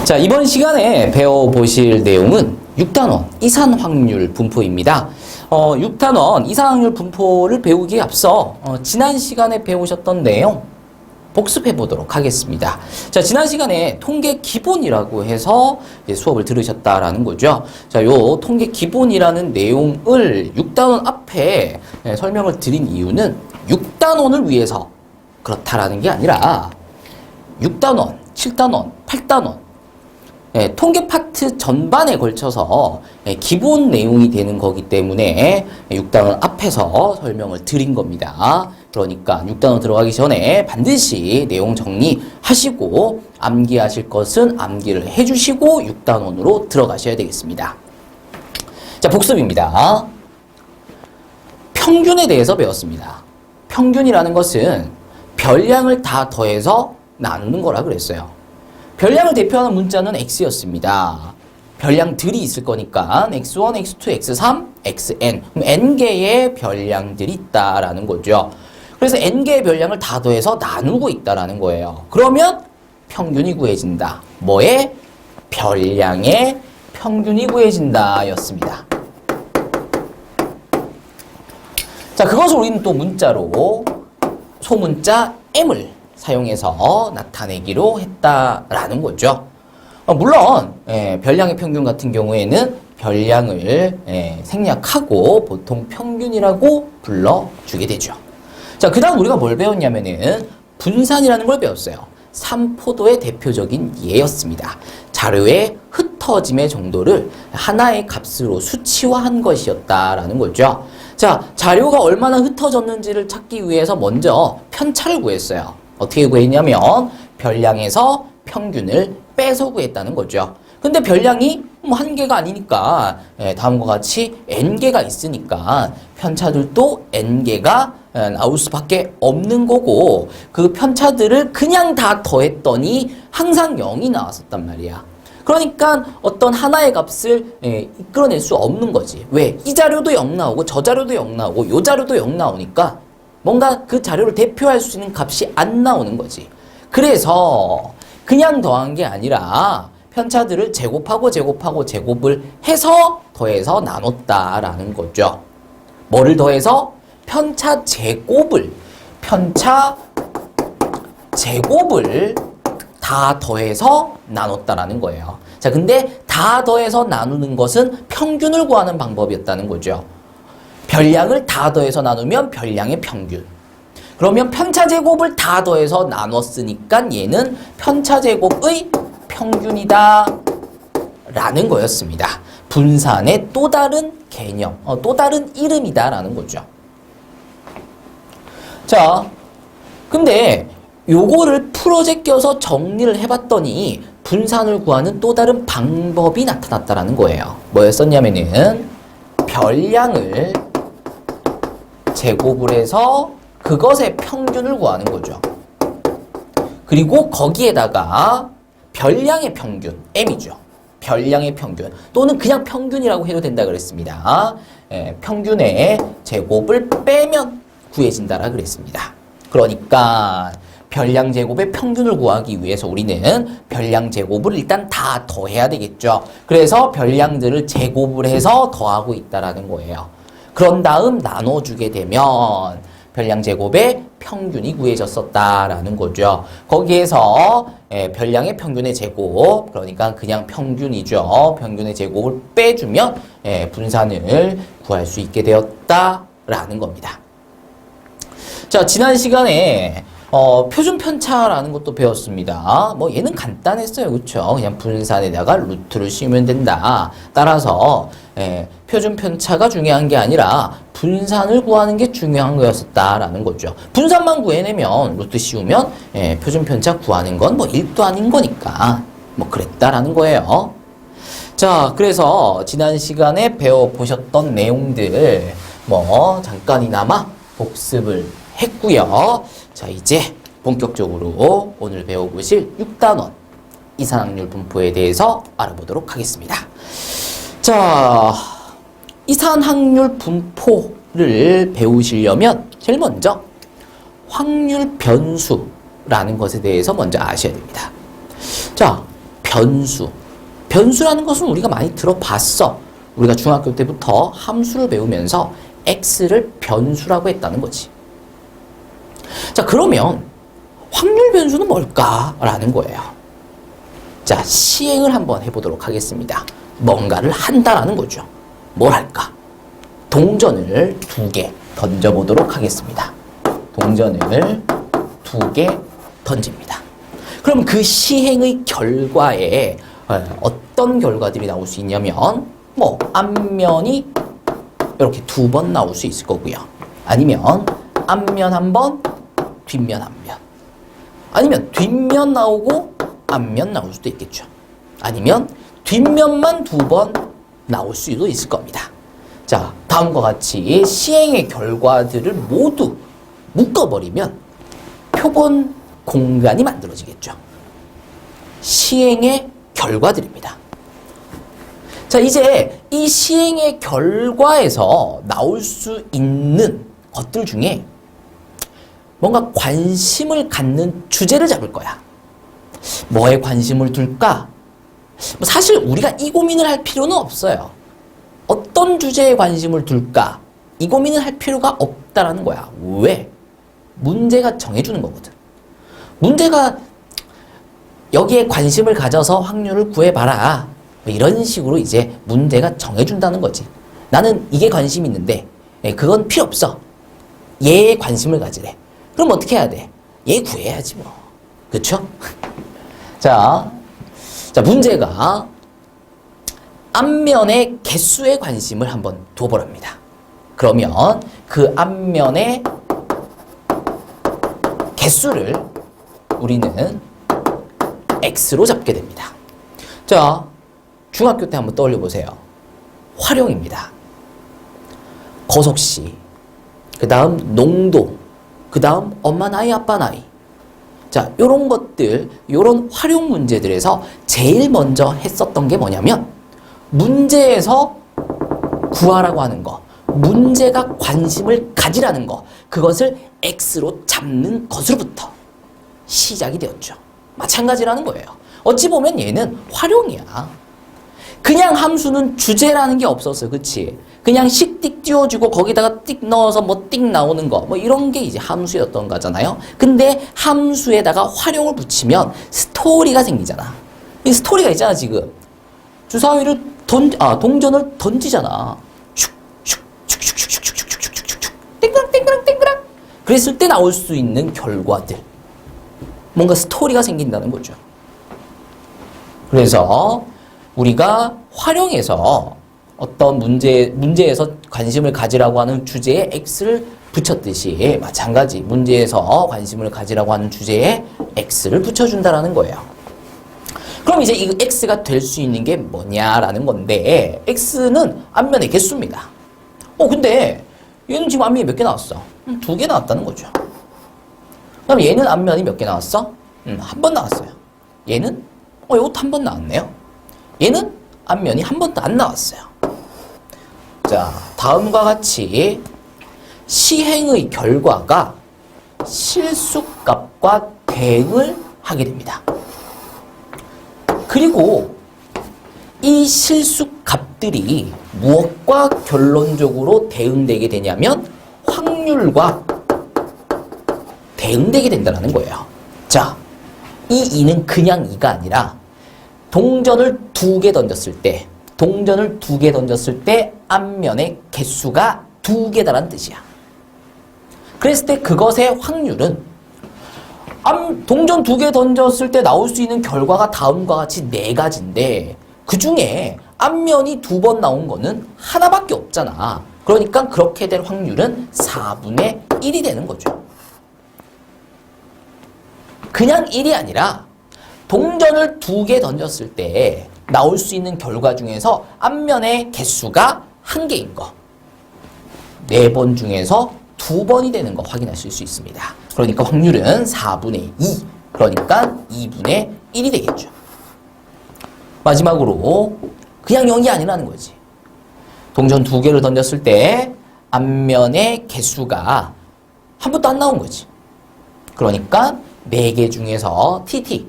자, 이번 시간에 배워보실 내용은 6단원 이산확률 분포입니다. 6단원 이산확률 분포를 배우기에 앞서 지난 시간에 배우셨던 내용 복습해 보도록 하겠습니다. 자, 지난 시간에 통계 기본이라고 해서 수업을 들으셨다라는 거죠. 자, 요 통계 기본이라는 내용을 6단원 앞에 설명을 드린 이유는 6단원을 위해서 그렇다라는 게 아니라 6단원, 7단원, 8단원 통계 파트 전반에 걸쳐서 기본 내용이 되는 거기 때문에 6단원 앞에서 설명을 드린 겁니다. 그러니까 6단원 들어가기 전에 반드시 내용 정리하시고 암기하실 것은 암기를 해주시고 6단원으로 들어가셔야 되겠습니다. 자, 복습입니다. 평균에 대해서 배웠습니다. 평균이라는 것은 별량을 다 더해서 나누는 거라 그랬어요. 별량을 대표하는 문자는 x였습니다. 별량들이 있을 거니까 x1, x2, x3, xn 그럼 n개의 별량들이 있다라는 거죠. 그래서 n개의 별량을 다 더해서 나누고 있다라는 거예요. 그러면 평균이 구해진다. 뭐의? 별량의 평균이 구해진다 였습니다. 자, 그것을 우리는 또 문자로 소문자 m을 사용해서 나타내기로 했다라는 거죠. 물론 별량의 평균 같은 경우에는 별량을 생략하고 보통 평균이라고 불러주게 되죠. 자, 그 다음 우리가 뭘 배웠냐면은 분산이라는 걸 배웠어요. 삼포도의 대표적인 예였습니다. 자료의 흩어짐의 정도를 하나의 값으로 수치화한 것이었다라는 거죠. 자, 자료가 얼마나 흩어졌는지를 찾기 위해서 먼저 편차를 구했어요. 어떻게 구했냐면 별량에서 평균을 빼서 구했다는 거죠. 근데 별량이 한 개가 아니니까 다음과 같이 n개가 있으니까 편차들도 n개가 나올 수밖에 없는 거고 그 편차들을 그냥 다 더했더니 항상 0이 나왔었단 말이야. 그러니까 어떤 하나의 값을 이끌어낼 수 없는 거지. 왜? 이 자료도 0 나오고 저 자료도 0 나오고 요 자료도 0 나오니까 뭔가 그 자료를 대표할 수 있는 값이 안 나오는 거지. 그래서 그냥 더한 게 아니라 편차들을 제곱하고 제곱을 해서 더해서 나눴다라는 거죠. 뭐를 더해서? 편차 제곱을 다 더해서 나눴다라는 거예요. 자, 근데 다 더해서 나누는 것은 평균을 구하는 방법이었다는 거죠. 별량을 다 더해서 나누면 별량의 평균. 그러면 편차 제곱을 다 더해서 나눴으니까 얘는 편차 제곱의 평균이다 라는 거였습니다. 분산의 또 다른 개념, 또 다른 이름이다 라는 거죠. 자, 근데 요거를 풀어제 껴서 정리를 해봤더니 분산을 구하는 또 다른 방법이 나타났다라는 거예요. 뭐였었냐면은 별량을 제곱을 해서 그것의 평균을 구하는 거죠. 그리고 거기에다가 별량의 평균, m이죠. 별량의 평균 또는 그냥 평균이라고 해도 된다 그랬습니다. 평균의 제곱을 빼면 구해진다라 그랬습니다. 그러니까 별량 제곱의 평균을 구하기 위해서 우리는 별량 제곱을 일단 다 더해야 되겠죠. 그래서 별량들을 제곱을 해서 더하고 있다라는 거예요. 그런 다음 나눠주게 되면 별량 제곱의 평균이 구해졌었다라는 거죠. 거기에서 별량의 평균의 제곱, 그러니까 그냥 평균이죠. 평균의 제곱을 빼주면 분산을 구할 수 있게 되었다라는 겁니다. 자, 지난 시간에 표준 편차라는 것도 배웠습니다. 뭐 얘는 간단했어요. 그쵸? 그냥 분산에다가 루트를 씌우면 된다. 따라서 표준 편차가 중요한 게 아니라 분산을 구하는 게 중요한 거였었다라는 거죠. 분산만 구해내면 루트 씌우면 표준 편차 구하는 건 뭐 일도 아닌 거니까 뭐 그랬다라는 거예요. 자, 그래서 지난 시간에 배워보셨던 내용들 뭐 잠깐이나마 복습을 했고요. 자, 이제 본격적으로 오늘 배워보실 6단원 이산확률 분포에 대해서 알아보도록 하겠습니다. 자, 이산확률 분포를 배우시려면 제일 먼저 확률 변수라는 것에 대해서 먼저 아셔야 됩니다. 자, 변수. 변수라는 것은 우리가 많이 들어봤어. 우리가 중학교 때부터 함수를 배우면서 x를 변수라고 했다는 거지. 자, 그러면 확률 변수는 뭘까라는 거예요. 자, 시행을 한번 해보도록 하겠습니다. 뭔가를 한다라는 거죠. 뭘 할까? 동전을 2개 던져보도록 하겠습니다. 동전을 2개 던집니다. 그럼 그 시행의 결과에 어떤 결과들이 나올 수 있냐면 뭐 앞면이 이렇게 2번 나올 수 있을 거고요. 아니면 앞면 1번, 뒷면 1면. 아니면 뒷면 나오고 앞면 나올 수도 있겠죠. 아니면 뒷면만 2번 나올 수도 있을 겁니다. 자, 다음과 같이 시행의 결과들을 모두 묶어버리면 표본 공간이 만들어지겠죠. 시행의 결과들입니다. 자, 이제 이 시행의 결과에서 나올 수 있는 것들 중에 뭔가 관심을 갖는 주제를 잡을 거야. 뭐에 관심을 둘까? 사실 우리가 이 고민을 할 필요는 없어요. 어떤 주제에 관심을 둘까? 이 고민을 할 필요가 없다라는 거야. 왜? 문제가 정해주는 거거든. 문제가 여기에 관심을 가져서 확률을 구해봐라. 이런 식으로 이제 문제가 정해준다는 거지. 나는 이게 관심이 있는데 그건 필요 없어. 얘에 관심을 가지래. 그럼 어떻게 해야 돼? 얘 구해야지 뭐. 그쵸? 자, 문제가 앞면의 개수에 관심을 한번 둬보랍니다. 그러면 그 앞면의 개수를 우리는 x로 잡게 됩니다. 자, 중학교 때 한번 떠올려 보세요. 활용입니다. 거속시, 그 다음 농도, 그 다음 엄마 나이, 아빠 나이. 자, 요런 것들, 요런 활용 문제들에서 제일 먼저 했었던 게 뭐냐면 문제에서 구하라고 하는 거, 문제가 관심을 가지라는 거, 그것을 x로 잡는 것으로부터 시작이 되었죠. 마찬가지라는 거예요. 어찌 보면 얘는 활용이야. 그냥 함수는 주제라는 게 없었어요. 그치? 그냥 씩띡 띄워주고 거기다가 띡 넣어서 뭐 띡 나오는 거, 뭐 이런 게 이제 함수였던 거잖아요. 근데 함수에다가 활용을 붙이면 스토리가 생기잖아. 이 스토리가 있잖아, 지금. 주사위를 동전을 던지잖아. 슉슉슉슉슉슉슉슉슉슉슉슉슉 땡그랑 땡그랑 땡그랑. 그랬을 때 나올 수 있는 결과들. 뭔가 스토리가 생긴다는 거죠. 그래서 우리가 활용해서 어떤 문제에서 관심을 가지라고 하는 주제에 x를 붙였듯이 마찬가지 문제에서 관심을 가지라고 하는 주제에 x를 붙여준다라는 거예요. 그럼 이제 이 x가 될 수 있는 게 뭐냐라는 건데 x는 앞면의 개수입니다. 근데 얘는 지금 앞면이 몇 개 나왔어? 2개 나왔다는 거죠. 그럼 얘는 앞면이 몇 개 나왔어? 한 번 나왔어요. 얘는 이것도 한 번 나왔네요. 얘는 앞면이 한 번도 안 나왔어요. 자, 다음과 같이 시행의 결과가 실수값과 대응을 하게 됩니다. 그리고 이 실수값들이 무엇과 결론적으로 대응되게 되냐면 확률과 대응되게 된다는 거예요. 자, 이 2는 그냥 2가 아니라 동전을 2개 던졌을 때 앞면의 개수가 2개다라는 뜻이야. 그랬을 때 그것의 확률은 동전 2개 던졌을 때 나올 수 있는 결과가 다음과 같이 4가지인데 그 중에 앞면이 2번 나온 거는 하나밖에 없잖아. 그러니까 그렇게 될 확률은 4분의 1이 되는 거죠. 그냥 1이 아니라 동전을 2개 던졌을 때 나올 수 있는 결과 중에서 앞면의 개수가 1개인 거, 4번 중에서 2번이 되는 거 확인하실 수 있습니다. 그러니까 확률은 4분의 2, 그러니까 2분의 1이 되겠죠. 마지막으로 그냥 0이 아니라는 거지. 동전 2개를 던졌을 때 앞면의 개수가 한 번도 안 나온 거지. 그러니까 4개 중에서 TT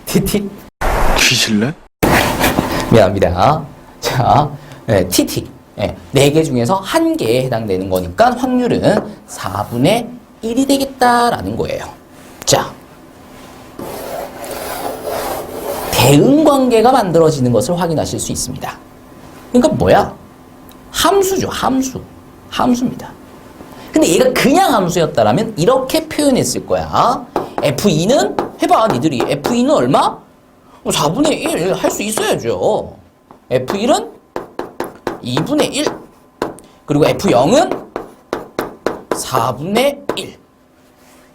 TT? 뒤질래? 미안합니다. 자, TT. 네 개 중에서 한 개에 해당되는 거니까 확률은 4분의 1이 되겠다라는 거예요. 자, 대응 관계가 만들어지는 것을 확인하실 수 있습니다. 그러니까 뭐야? 함수죠, 함수. 함수입니다. 근데 얘가 그냥 함수였다라면 이렇게 표현했을 거야. F2는 해봐, 니들이. F2는 얼마? 4분의 1 할 수 있어야죠. F1은 2분의 1. 그리고 F0은 4분의 1.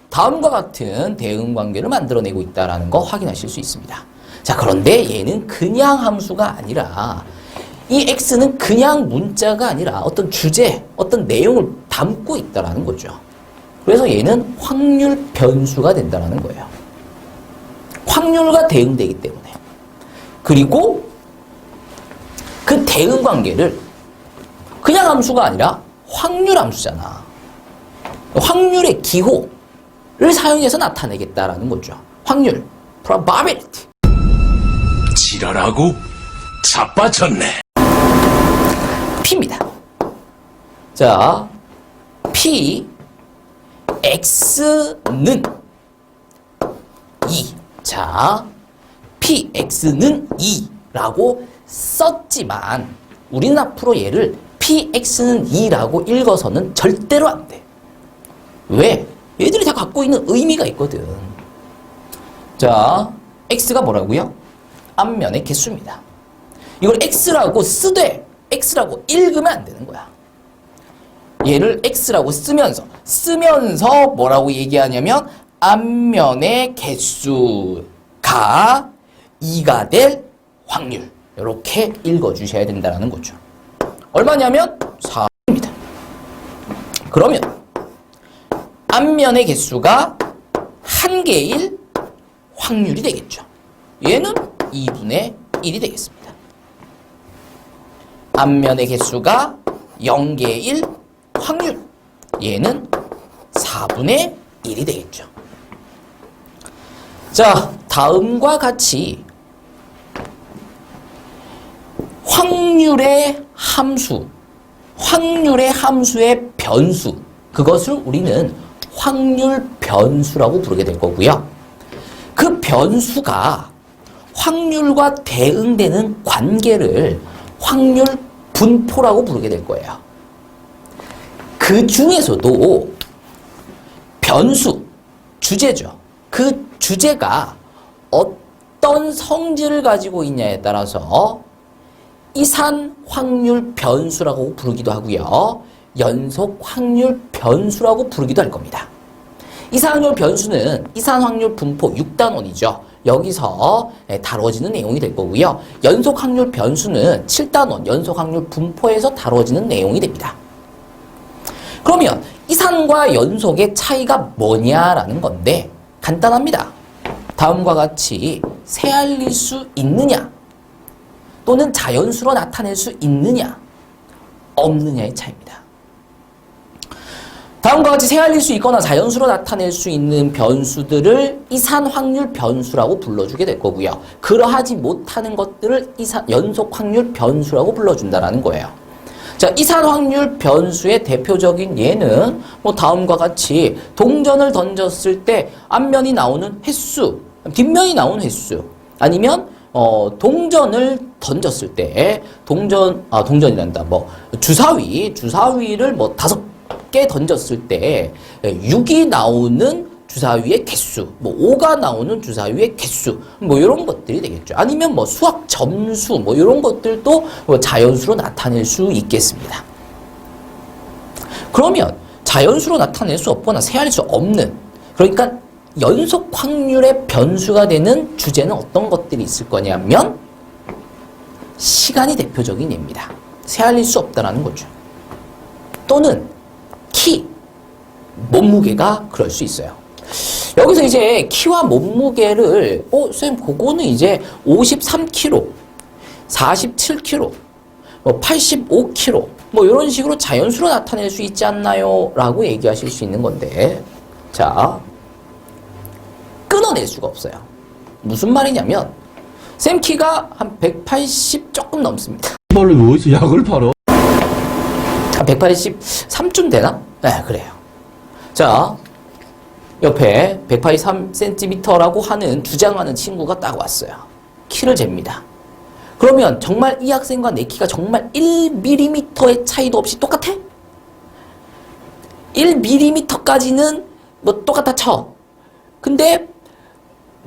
다음과 같은 대응 관계를 만들어내고 있다는 거 확인하실 수 있습니다. 자, 그런데 얘는 그냥 함수가 아니라 이 x는 그냥 문자가 아니라 어떤 주제, 어떤 내용을 담고 있다는 거죠. 그래서 얘는 확률 변수가 된다는 거예요. 확률과 대응되기 때문에. 그리고 그 대응 관계를 그냥 함수가 아니라 확률 함수잖아. 확률의 기호를 사용해서 나타내겠다라는 거죠. 확률, probability. 지랄하고 자빠졌네. P입니다. 자, P, X는 2. 자, PX는 2라고 썼지만 우리는 앞으로 얘를 PX는 2라고 읽어서는 절대로 안 돼. 왜? 얘들이 다 갖고 있는 의미가 있거든. 자, X가 뭐라고요? 앞면의 개수입니다. 이걸 X라고 쓰되 X라고 읽으면 안 되는 거야. 얘를 X라고 쓰면서 뭐라고 얘기하냐면 앞면의 개수가 2가 될 확률. 이렇게 읽어주셔야 된다는 거죠. 얼마냐면 4입니다. 그러면 앞면의 개수가 한 개일 확률이 되겠죠. 얘는 2분의 1이 되겠습니다. 앞면의 개수가 0개일 확률. 얘는 4분의 1이 되겠죠. 자, 다음과 같이 확률의 함수, 확률의 함수의 변수, 그것을 우리는 확률 변수라고 부르게 될 거고요. 그 변수가 확률과 대응되는 관계를 확률 분포라고 부르게 될 거예요. 그 중에서도 변수, 주제죠. 그 주제가 어떤 성질을 가지고 있냐에 따라서 이산 확률 변수라고 부르기도 하고요. 연속 확률 변수라고 부르기도 할 겁니다. 이산 확률 변수는 이산 확률 분포 6단원이죠. 여기서 다뤄지는 내용이 될 거고요. 연속 확률 변수는 7단원 연속 확률 분포에서 다뤄지는 내용이 됩니다. 그러면 이산과 연속의 차이가 뭐냐라는 건데 간단합니다. 다음과 같이 세알릴 수 있느냐 또는 자연수로 나타낼 수 있느냐 없느냐의 차이입니다. 다음과 같이 세알릴 수 있거나 자연수로 나타낼 수 있는 변수들을 이산 확률 변수라고 불러주게 될 거고요. 그러하지 못하는 것들을 연속 확률 변수라고 불러준다는 거예요. 자, 이산 확률 변수의 대표적인 예는 뭐 다음과 같이 동전을 던졌을 때 앞면이 나오는 횟수, 뒷면이 나오는 횟수, 아니면 동전을 던졌을 때 동전이란다. 뭐 주사위를 뭐 5개 던졌을 때 6이 나오는 주사위의 개수, 뭐 5가 나오는 주사위의 개수, 뭐 이런 것들이 되겠죠. 아니면 뭐 수학 점수, 뭐 이런 것들도 뭐 자연수로 나타낼 수 있겠습니다. 그러면 자연수로 나타낼 수 없거나 세할 수 없는, 그러니까 연속 확률의 변수가 되는 주제는 어떤 것들이 있을 거냐면 시간이 대표적인 예입니다. 세알릴 수 없다라는 거죠. 또는 키, 몸무게가 그럴 수 있어요. 여기서 이제 키와 몸무게를 선생님 그거는 이제 53kg, 47kg, 뭐 85kg 뭐 이런 식으로 자연수로 나타낼 수 있지 않나요? 라고 얘기하실 수 있는 건데 자, 끊어낼 수가 없어요. 무슨 말이냐면 쌤 키가 한 180 조금 넘습니다. 이걸로 뭐지? 약을 팔어? 한 183쯤 되나? 네, 그래요. 자, 옆에 183cm라고 하는 주장하는 친구가 딱 왔어요. 키를 잽니다. 그러면 정말 이 학생과 내 키가 정말 1mm의 차이도 없이 똑같아? 1mm까지는 뭐 똑같아 쳐. 근데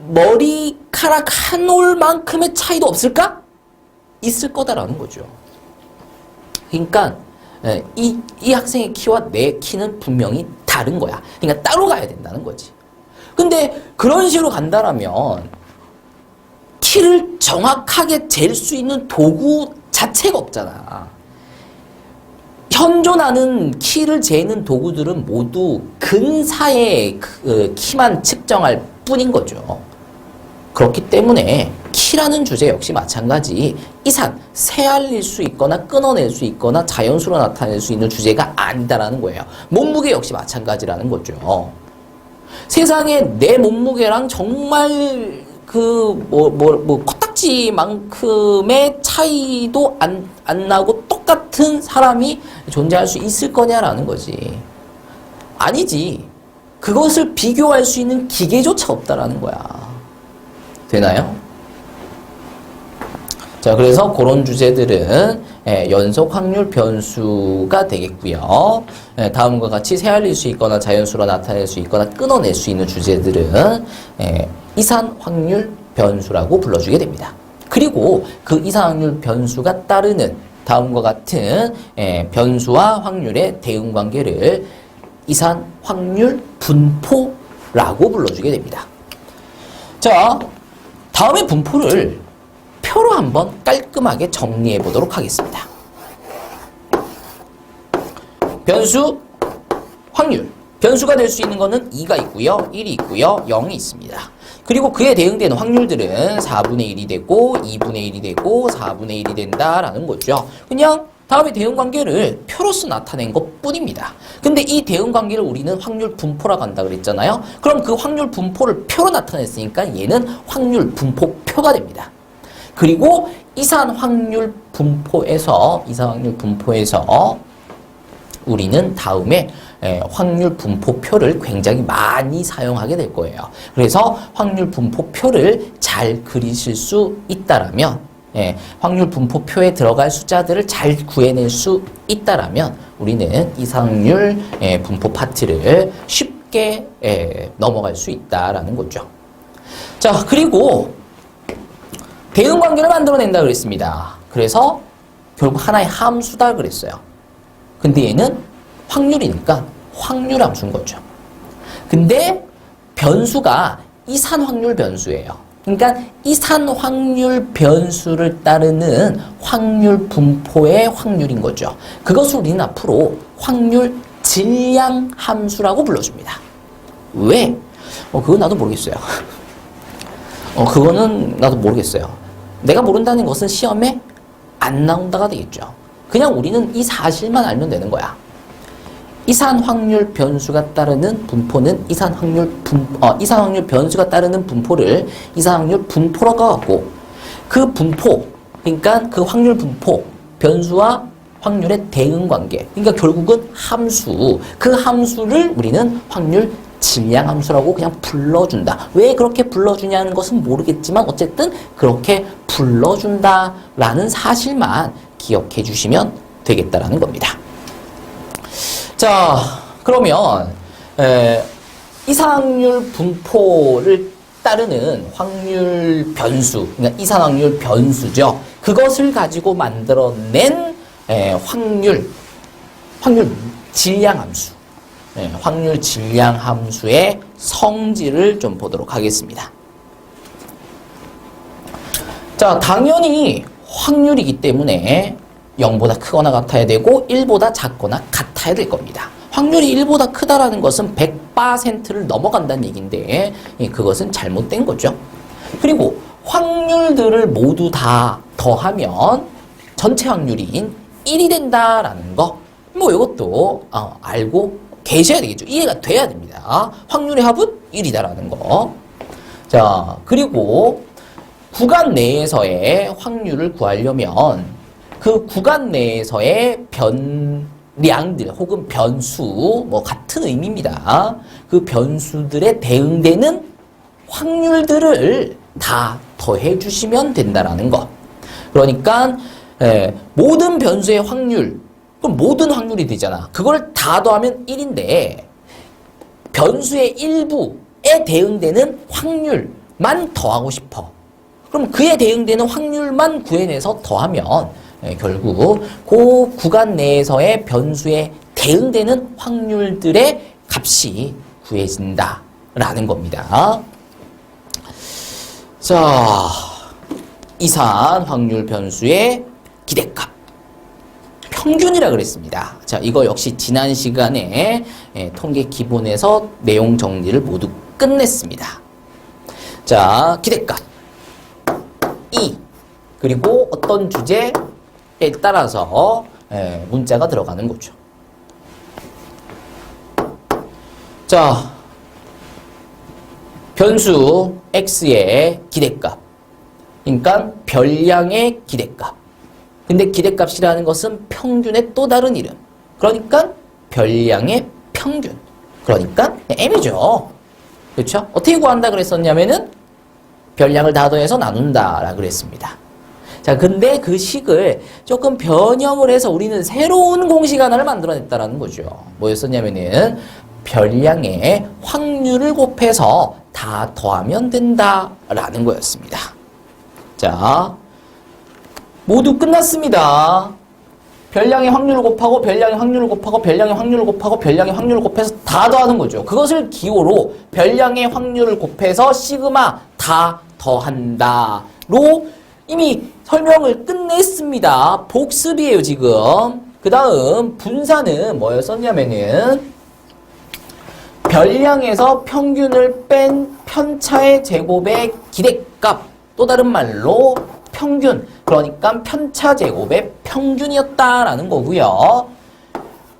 머리카락 한 올만큼의 차이도 없을까? 있을 거다라는 거죠. 그러니까 이 학생의 키와 내 키는 분명히 다른 거야. 그러니까 따로 가야 된다는 거지. 근데 그런 식으로 간다라면 키를 정확하게 잴 수 있는 도구 자체가 없잖아. 현존하는 키를 재는 도구들은 모두 근사의 키만 측정할 뿐인 거죠. 그렇기 때문에 키라는 주제 역시 마찬가지 이산, 새알릴 수 있거나 끊어낼 수 있거나 자연수로 나타낼 수 있는 주제가 아니다라는 거예요. 몸무게 역시 마찬가지라는 거죠. 세상에 내 몸무게랑 정말 코딱지만큼의 차이도 안 나고 똑같은 사람이 존재할 수 있을 거냐라는 거지. 아니지. 그것을 비교할 수 있는 기계조차 없다라는 거야. 되나요? 자, 그래서 그런 주제들은 연속 확률 변수가 되겠고요. 다음과 같이 새알릴 수 있거나 자연수로 나타낼 수 있거나 끊어낼 수 있는 주제들은 이산 확률 변수라고 불러주게 됩니다. 그리고 그 이산 확률 변수가 따르는 다음과 같은 변수와 확률의 대응 관계를 이산 확률 분포라고 불러주게 됩니다. 자, 다음에 분포를 표로 한번 깔끔하게 정리해 보도록 하겠습니다. 변수, 확률. 변수가 될 수 있는 거는 2가 있고요. 1이 있고요. 0이 있습니다. 그리고 그에 대응되는 확률들은 4분의 1이 되고 2분의 1이 되고 4분의 1이 된다라는 거죠. 그냥 다음에 대응 관계를 표로서 나타낸 것 뿐입니다. 근데 이 대응 관계를 우리는 확률 분포라고 한다 그랬잖아요. 그럼 그 확률 분포를 표로 나타냈으니까 얘는 확률 분포표가 됩니다. 그리고 이산 확률 분포에서 우리는 다음에 확률 분포표를 굉장히 많이 사용하게 될 거예요. 그래서 확률 분포표를 잘 그리실 수 있다라면 확률 분포표에 들어갈 숫자들을 잘 구해낼 수 있다라면 우리는 이상률 분포 파트를 쉽게 넘어갈 수 있다라는 거죠. 자, 그리고 대응 관계를 만들어낸다 그랬습니다. 그래서 결국 하나의 함수다 그랬어요. 근데 얘는 확률이니까 확률 함수인 거죠. 근데 변수가 이산 확률 변수예요. 그러니까 이산 확률 변수를 따르는 확률 분포의 확률인 거죠. 그것을 우리는 앞으로 확률 질량 함수라고 불러줍니다. 왜? 그건 나도 모르겠어요. 그거는 나도 모르겠어요. 내가 모른다는 것은 시험에 안 나온다가 되겠죠. 그냥 우리는 이 사실만 알면 되는 거야. 이산 확률 변수가 따르는 분포는 이산 확률 변수가 따르는 분포를 이산 확률 분포라고 하고 그 분포, 그러니까 그 확률 분포, 변수와 확률의 대응 관계, 그러니까 결국은 함수, 그 함수를 우리는 확률 질량 함수라고 그냥 불러준다. 왜 그렇게 불러주냐는 것은 모르겠지만 어쨌든 그렇게 불러준다라는 사실만 기억해 주시면 되겠다라는 겁니다. 자, 그러면 이산확률 분포를 따르는 확률 변수, 그러니까 이산확률 변수죠. 그것을 가지고 만들어낸 확률 질량 함수, 확률 질량 함수의 성질을 좀 보도록 하겠습니다. 자, 당연히 확률이기 때문에 0보다 크거나 같아야 되고 1보다 작거나 같아야 될 겁니다. 확률이 1보다 크다라는 것은 100%를 넘어간다는 얘기인데 그것은 잘못된 거죠. 그리고 확률들을 모두 다 더하면 전체 확률인 1이 된다라는 거, 뭐 이것도 알고 계셔야 되겠죠. 이해가 돼야 됩니다. 확률의 합은 1이다라는 거. 자, 그리고 구간 내에서의 확률을 구하려면 그 구간 내에서의 변량들 혹은 변수, 뭐 같은 의미입니다. 그 변수들에 대응되는 확률들을 다 더해 주시면 된다라는 것. 그러니까 모든 변수의 확률, 그럼 모든 확률이 되잖아. 그걸 다 더하면 1인데 변수의 일부에 대응되는 확률만 더하고 싶어. 그럼 그에 대응되는 확률만 구해내서 더하면 결국 그 구간 내에서의 변수에 대응되는 확률들의 값이 구해진다라는 겁니다. 자, 이산 확률 변수의 기대값. 평균이라 그랬습니다. 자, 이거 역시 지난 시간에 통계 기본에서 내용 정리를 모두 끝냈습니다. 자, 기대값. 그리고 어떤 주제에 따라서 문자가 들어가는 거죠. 자, 변수 x의 기대값. 그러니까 별량의 기대값. 근데 기대값이라는 것은 평균의 또 다른 이름. 그러니까 별량의 평균. 그러니까 m이죠. 그렇죠? 어떻게 구한다 그랬었냐면은 별량을 다 더해서 나눈다라 그랬습니다. 자, 근데 그 식을 조금 변형을 해서 우리는 새로운 공식 하나를 만들어냈다라는 거죠. 뭐였었냐면은 별량의 확률을 곱해서 다 더하면 된다라는 거였습니다. 자, 모두 끝났습니다. 별량의 확률을 곱하고 별량의 확률을 곱하고 별량의 확률을 곱하고 별량의 확률을 곱해서 다 더하는 거죠. 그것을 기호로 별량의 확률을 곱해서 시그마 다 더한다로 이미 설명을 끝냈습니다. 복습이에요, 지금. 그 다음 분사는 뭐였었냐면은 별량에서 평균을 뺀 편차의 제곱의 기대값, 또 다른 말로 평균, 그러니까 편차 제곱의 평균이었다라는 거고요.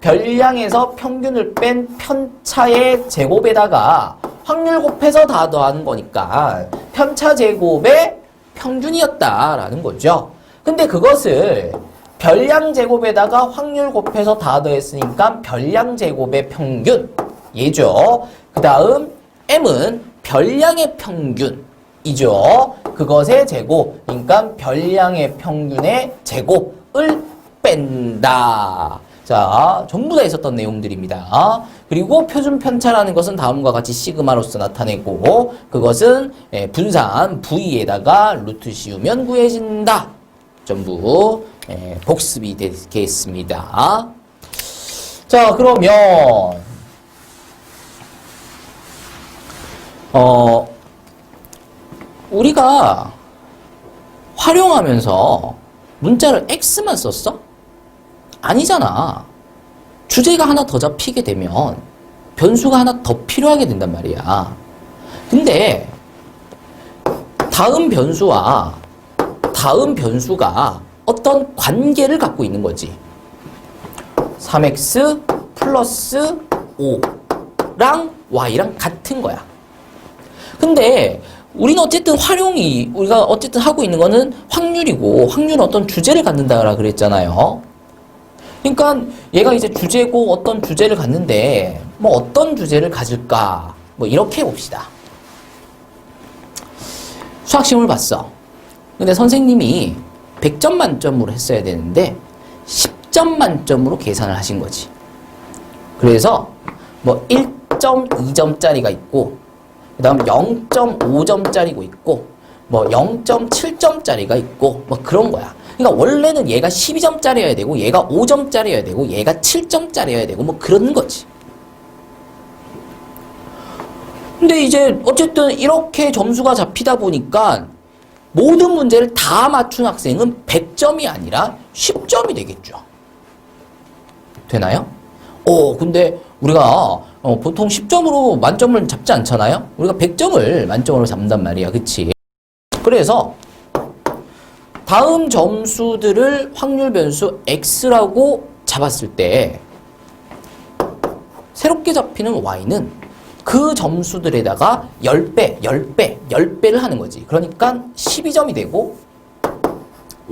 별량에서 평균을 뺀 편차의 제곱에다가 확률 곱해서 다 더하는 거니까 편차 제곱의 평균이었다라는 거죠. 근데 그것을 별량 제곱에다가 확률 곱해서 다 더했으니까 별량 제곱의 평균 얘죠. 그 다음 m은 별량의 평균이죠. 그것의 제곱, 그러니까 별량의 평균의 제곱을 뺀다. 자, 전부 다 있었던 내용들입니다. 그리고 표준 편차라는 것은 다음과 같이 시그마로서 나타내고 그것은 분산 V에다가 루트 씌우면 구해진다. 전부 복습이 되겠습니다. 자, 그러면 우리가 활용하면서 문자를 X만 썼어? 아니잖아. 주제가 하나 더 잡히게 되면 변수가 하나 더 필요하게 된단 말이야. 근데 다음 변수와 다음 변수가 어떤 관계를 갖고 있는 거지. 3x 플러스 5랑 y랑 같은 거야. 근데 우리는 어쨌든 우리가 어쨌든 하고 있는 거는 확률이고, 확률은 어떤 주제를 갖는다라 그랬잖아요. 그러니까 얘가 이제 주제고 어떤 주제를 갖는데 뭐 어떤 주제를 가질까? 뭐 이렇게 해봅시다. 수학시험을 봤어. 근데 선생님이 100점 만점으로 했어야 되는데 10점 만점으로 계산을 하신 거지. 그래서 뭐 1.2점짜리가 있고 그 다음 0.5점짜리고 있고 뭐 0.7점짜리가 있고 뭐 그런 거야. 그러니까 원래는 얘가 12점짜리여야 되고 얘가 5점짜리여야 되고 얘가 7점짜리여야 되고 뭐 그런 거지. 근데 이제 어쨌든 이렇게 점수가 잡히다 보니까 모든 문제를 다 맞춘 학생은 100점이 아니라 10점이 되겠죠. 되나요? 근데 우리가 보통 10점으로 만점을 잡지 않잖아요? 우리가 100점을 만점으로 잡는단 말이야. 그치? 그래서 다음 점수들을 확률 변수 x라고 잡았을 때 새롭게 잡히는 y는 그 점수들에다가 10배, 10배, 10배를 하는 거지. 그러니까 12점이 되고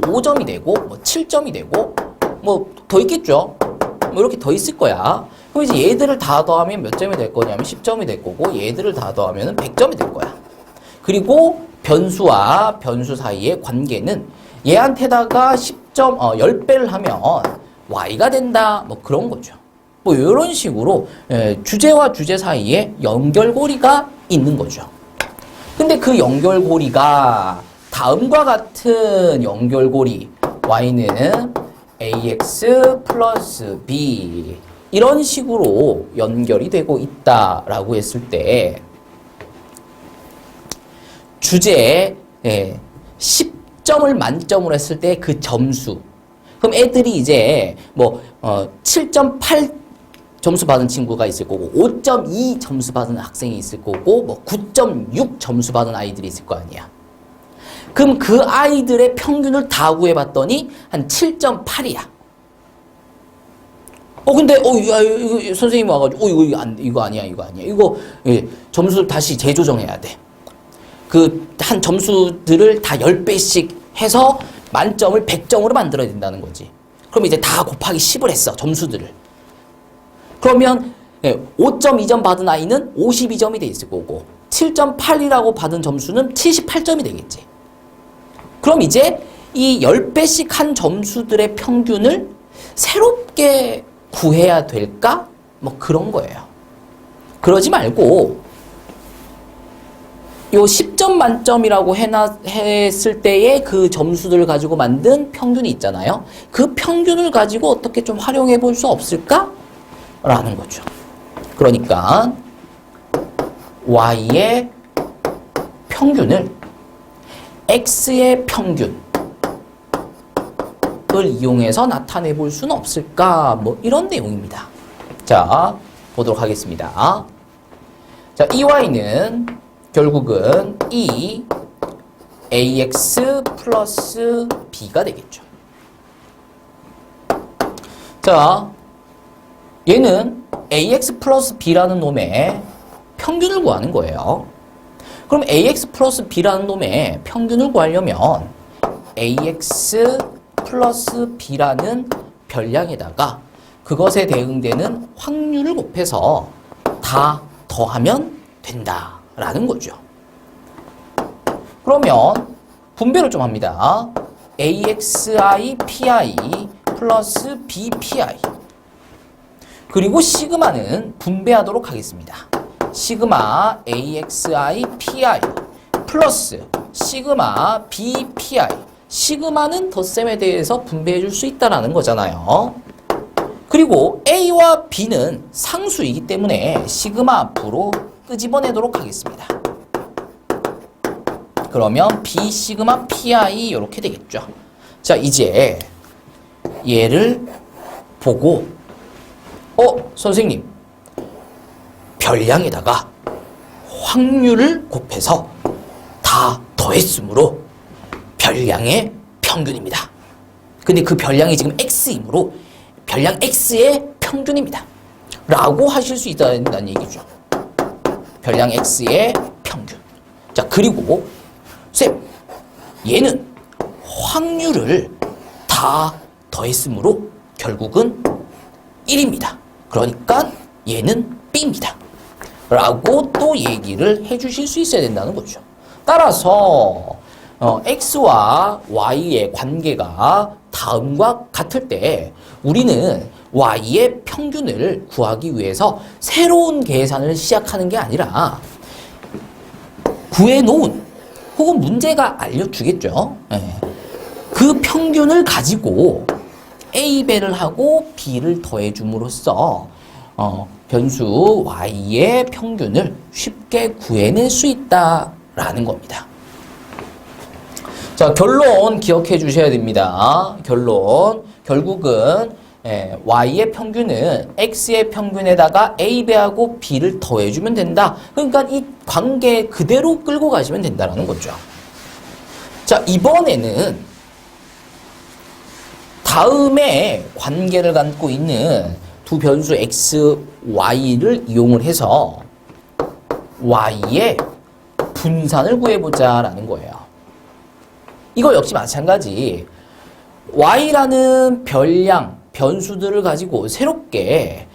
5점이 되고 뭐 7점이 되고 뭐 더 있겠죠. 뭐 이렇게 더 있을 거야. 그럼 이제 얘들을 다 더하면 몇 점이 될 거냐면 10점이 될 거고 얘들을 다 더하면 100점이 될 거야. 그리고 변수와 변수 사이의 관계는 얘한테다가 10배를 하면 y가 된다. 뭐 그런 거죠. 뭐 이런 식으로 주제와 주제 사이에 연결고리가 있는 거죠. 근데 그 연결고리가 다음과 같은 연결고리 y는 ax 플러스 b 이런 식으로 연결이 되고 있다라고 했을 때 주제에 10점을 만점으로 했을 때 그 점수 그럼 애들이 이제 뭐 7.8 점수 받은 친구가 있을 거고 5.2 점수 받은 학생이 있을 거고 뭐 9.6 점수 받은 아이들이 있을 거 아니야. 그럼 그 아이들의 평균을 다 구해봤더니 한 7.8이야. 근데 이거 선생님이 와가지고 이거 아니야. 이거 점수 다시 재조정해야 돼. 그 한 점수들을 다 10배씩 해서 만점을 100점으로 만들어야 된다는 거지. 그럼 이제 다 곱하기 10을 했어. 점수들을. 그러면 5.2점 받은 아이는 52점이 돼 있을 거고 7.8이라고 받은 점수는 78점이 되겠지. 그럼 이제 이 10배씩 한 점수들의 평균을 새롭게 구해야 될까? 뭐 그런 거예요. 그러지 말고 요 10점 만점이라고 했을 때의 그 점수들을 가지고 만든 평균이 있잖아요. 그 평균을 가지고 어떻게 좀 활용해 볼 수 없을까? 라는 거죠. 그러니까 y의 평균을 x의 평균을 이용해서 나타내 볼 수는 없을까? 뭐 이런 내용입니다. 자, 보도록 하겠습니다. 자, 이 y는 결국은 이 ax 플러스 b가 되겠죠. 자, 얘는 ax 플러스 b라는 놈의 평균을 구하는 거예요. 그럼 ax 플러스 b라는 놈의 평균을 구하려면 ax 플러스 b라는 별량에다가 그것에 대응되는 확률을 곱해서 다 더하면 된다라는 거죠. 그러면 분배를 좀 합니다. axi pi 플러스 bpi 그리고 시그마는 분배하도록 하겠습니다. 시그마 axi pi 플러스 시그마 bpi 시그마는 덧셈에 대해서 분배해 줄 수 있다는 거잖아요. 그리고 a와 b는 상수이기 때문에 시그마 앞으로 끄집어내도록 하겠습니다. 그러면 b 시그마 pi 이렇게 되겠죠. 자, 이제 얘를 보고 선생님 별량에다가 확률을 곱해서 다 더했으므로 별량의 평균입니다. 근데 그 별량이 지금 x이므로 별량 x의 평균입니다. 라고 하실 수 있다는 얘기죠. 별량 x의 평균. 자, 그리고 쌤, 얘는 확률을 다 더했으므로 결국은 1입니다. 그러니까 얘는 b입니다. 라고 또 얘기를 해주실 수 있어야 된다는 거죠. 따라서 x와 y의 관계가 다음과 같을 때 우리는 y의 평균을 구하기 위해서 새로운 계산을 시작하는 게 아니라 구해놓은 혹은 문제가 알려주겠죠. 그 평균을 가지고 a배를 하고 b를 더해줌으로써 변수 y의 평균을 쉽게 구해낼 수 있다라는 겁니다. 자, 결론 기억해 주셔야 됩니다. 결국은 y의 평균은 x의 평균에다가 a배하고 b를 더해주면 된다. 그러니까 이 관계 그대로 끌고 가시면 된다는 거죠. 자, 이번에는 다음에 관계를 갖고 있는 두 변수 x, y를 이용을 해서 y의 분산을 구해보자라는 거예요. 이거 역시 마찬가지. y라는 별량, 변수들을 가지고 새롭게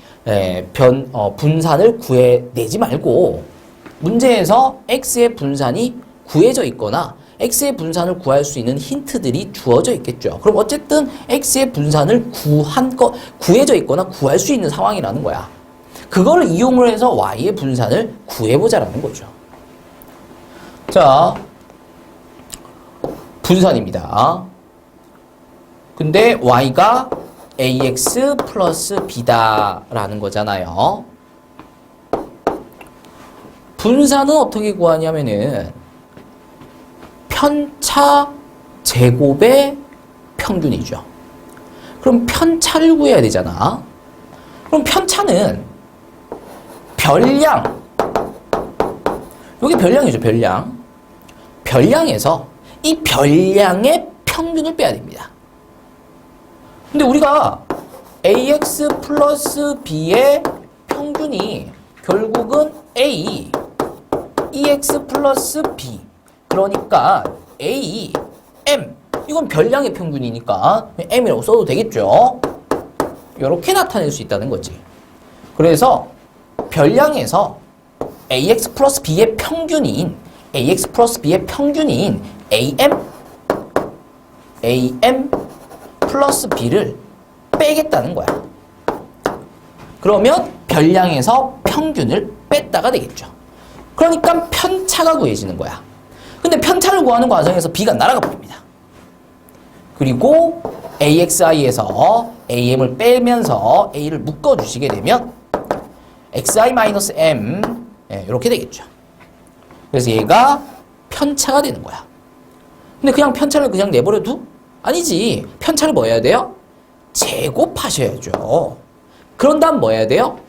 분산을 구해내지 말고 문제에서 x의 분산이 구해져 있거나 x의 분산을 구할 수 있는 힌트들이 주어져 있겠죠. 그럼 어쨌든 x의 분산을 구해져 있거나 구할 수 있는 상황이라는 거야. 그걸 이용을 해서 y의 분산을 구해보자라는 거죠. 자, 분산입니다. 근데 y가 ax 플러스 b다라는 거잖아요. 분산은 어떻게 구하냐면은 편차 제곱의 평균이죠. 그럼 편차를 구해야 되잖아. 그럼 편차는 별량, 이게 별량이죠, 별량. 별량에서 이 별량의 평균을 빼야 됩니다. 근데 우리가 ax 플러스 b의 평균이 결국은 a, ex 플러스 b. 그러니까 a, m. 이건 별량의 평균이니까 m이라고 써도 되겠죠. 이렇게 나타낼 수 있다는 거지. 그래서 별량에서 ax 플러스 b의 평균인 am 플러스 b를 빼겠다는 거야. 그러면 별량에서 평균을 뺐다가 되겠죠. 그러니까 편차가 구해지는 거야. 근데 편차를 구하는 과정에서 b가 날아가 버립니다. 그리고 axi에서 am을 빼면서 a를 묶어주시게 되면 xi-m 이렇게 되겠죠. 그래서 얘가 편차가 되는 거야. 근데 그냥 편차를 그냥 내버려도? 아니지. 편차를 뭐 해야 돼요? 제곱하셔야죠. 그런 다음 뭐 해야 돼요?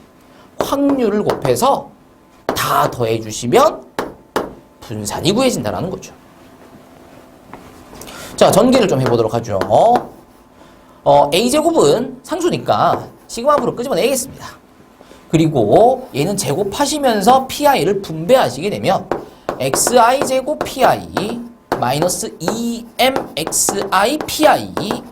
확률을 곱해서 다 더해주시면 분산이 구해진다는 거죠. 자, 전개를 좀 해보도록 하죠. a제곱은 상수니까 시그마 앞으로 끄집어내겠습니다. 그리고 얘는 제곱하시면서 pi를 분배하시게 되면 xi제곱 pi 마이너스 2mxi pi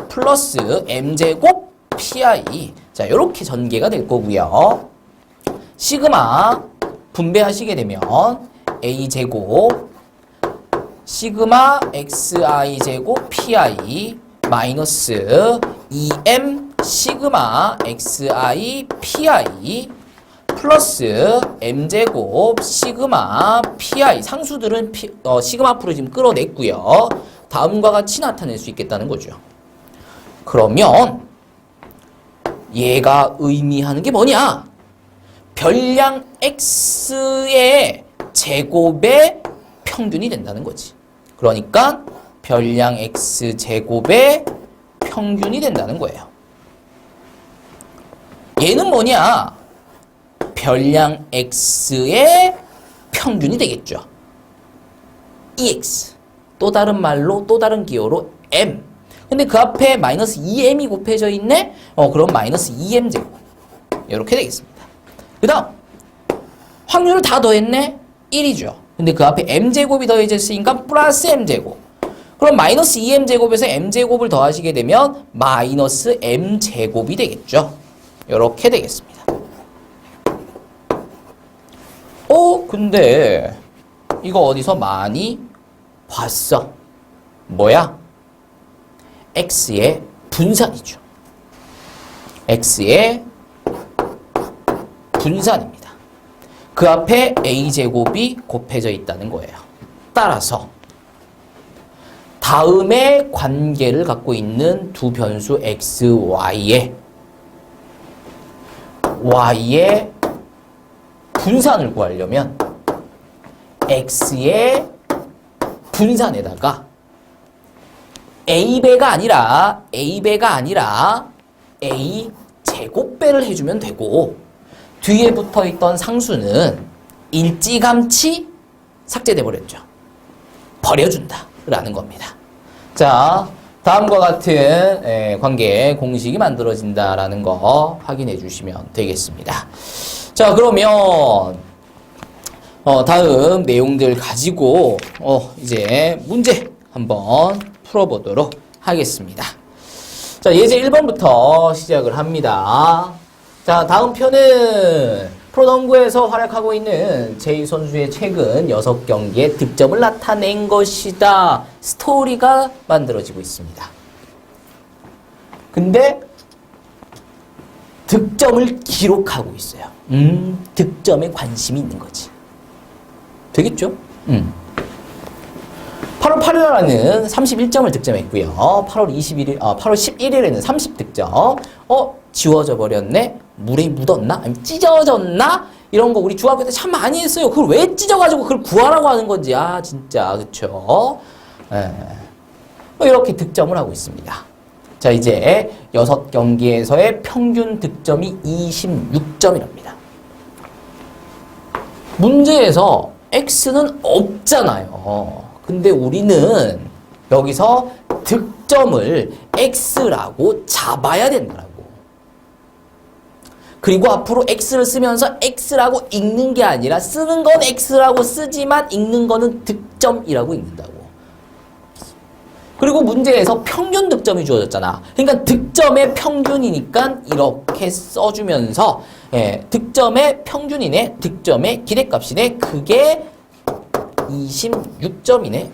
플러스 m제곱 pi. 자, 요렇게 전개가 될 거고요. 시그마 분배하시게 되면 a제곱 시그마 xi제곱 pi 마이너스 2m 시그마 xi pi 플러스 m제곱 시그마 pi. 상수들은 시그마 앞으로 지금 끌어냈고요. 다음과 같이 나타낼 수 있겠다는 거죠. 그러면 얘가 의미하는 게 뭐냐? 별량 x의 제곱의 평균이 된다는 거지. 그러니까 별량 x 제곱의 평균이 된다는 거예요. 얘는 뭐냐? 별량 x의 평균이 되겠죠. ex. 또 다른 말로, 또 다른 기호로 m. 근데 그 앞에 마이너스 2m이 곱해져 있네? 그럼 마이너스 2m 제곱. 이렇게 되겠습니다. 그 다음, 확률을 다 더했네? 1이죠. 근데 그 앞에 m제곱이 더해져 있으니까 플러스 m제곱. 그럼 마이너스 2m제곱에서 m제곱을 더하시게 되면 마이너스 m제곱이 되겠죠. 이렇게 되겠습니다. 근데 이거 어디서 많이 봤어? 뭐야? x의 분산이죠. x의 분산입니다. 그 앞에 a제곱이 곱해져 있다는 거예요. 따라서 다음의 관계를 갖고 있는 두 변수 x, y의 분산을 구하려면 x의 분산에다가 a배가 아니라 a 제곱배를 해주면 되고 뒤에 붙어있던 상수는 일찌감치 삭제돼 버렸죠. 버려준다 라는 겁니다. 자, 다음과 같은 관계 공식이 만들어진다라는 거 확인해 주시면 되겠습니다. 자, 그러면 다음 내용들 가지고 이제 문제 한번 풀어보도록 하겠습니다. 자, 예제 1번부터 시작을 합니다. 자, 다음 편은 프로농구에서 활약하고 있는 제이 선수의 최근 6경기의 득점을 나타낸 것이다. 스토리가 만들어지고 있습니다. 근데 득점을 기록하고 있어요. 득점에 관심이 있는 거지. 되겠죠? 8월 8일에는 31점을 득점했고요. 8월 11일에는 30득점. 지워져 버렸네? 물에 묻었나? 아니면 찢어졌나? 이런 거 우리 중학교 때 참 많이 했어요. 그걸 왜 찢어가지고 그걸 구하라고 하는 건지. 아, 진짜. 그쵸? 이렇게 득점을 하고 있습니다. 자, 이제 6경기에서의 평균 득점이 26점이랍니다. 문제에서 X는 없잖아요. 근데 우리는 여기서 득점을 X라고 잡아야 된다고. 그리고 앞으로 X를 쓰면서 X라고 읽는 게 아니라 쓰는 건 X라고 쓰지만 읽는 거는 득점이라고 읽는다고. 그리고 문제에서 평균 득점이 주어졌잖아. 그러니까 득점의 평균이니까 이렇게 써주면서 득점의 평균이네, 득점의 기대값이네, 그게 26점이네.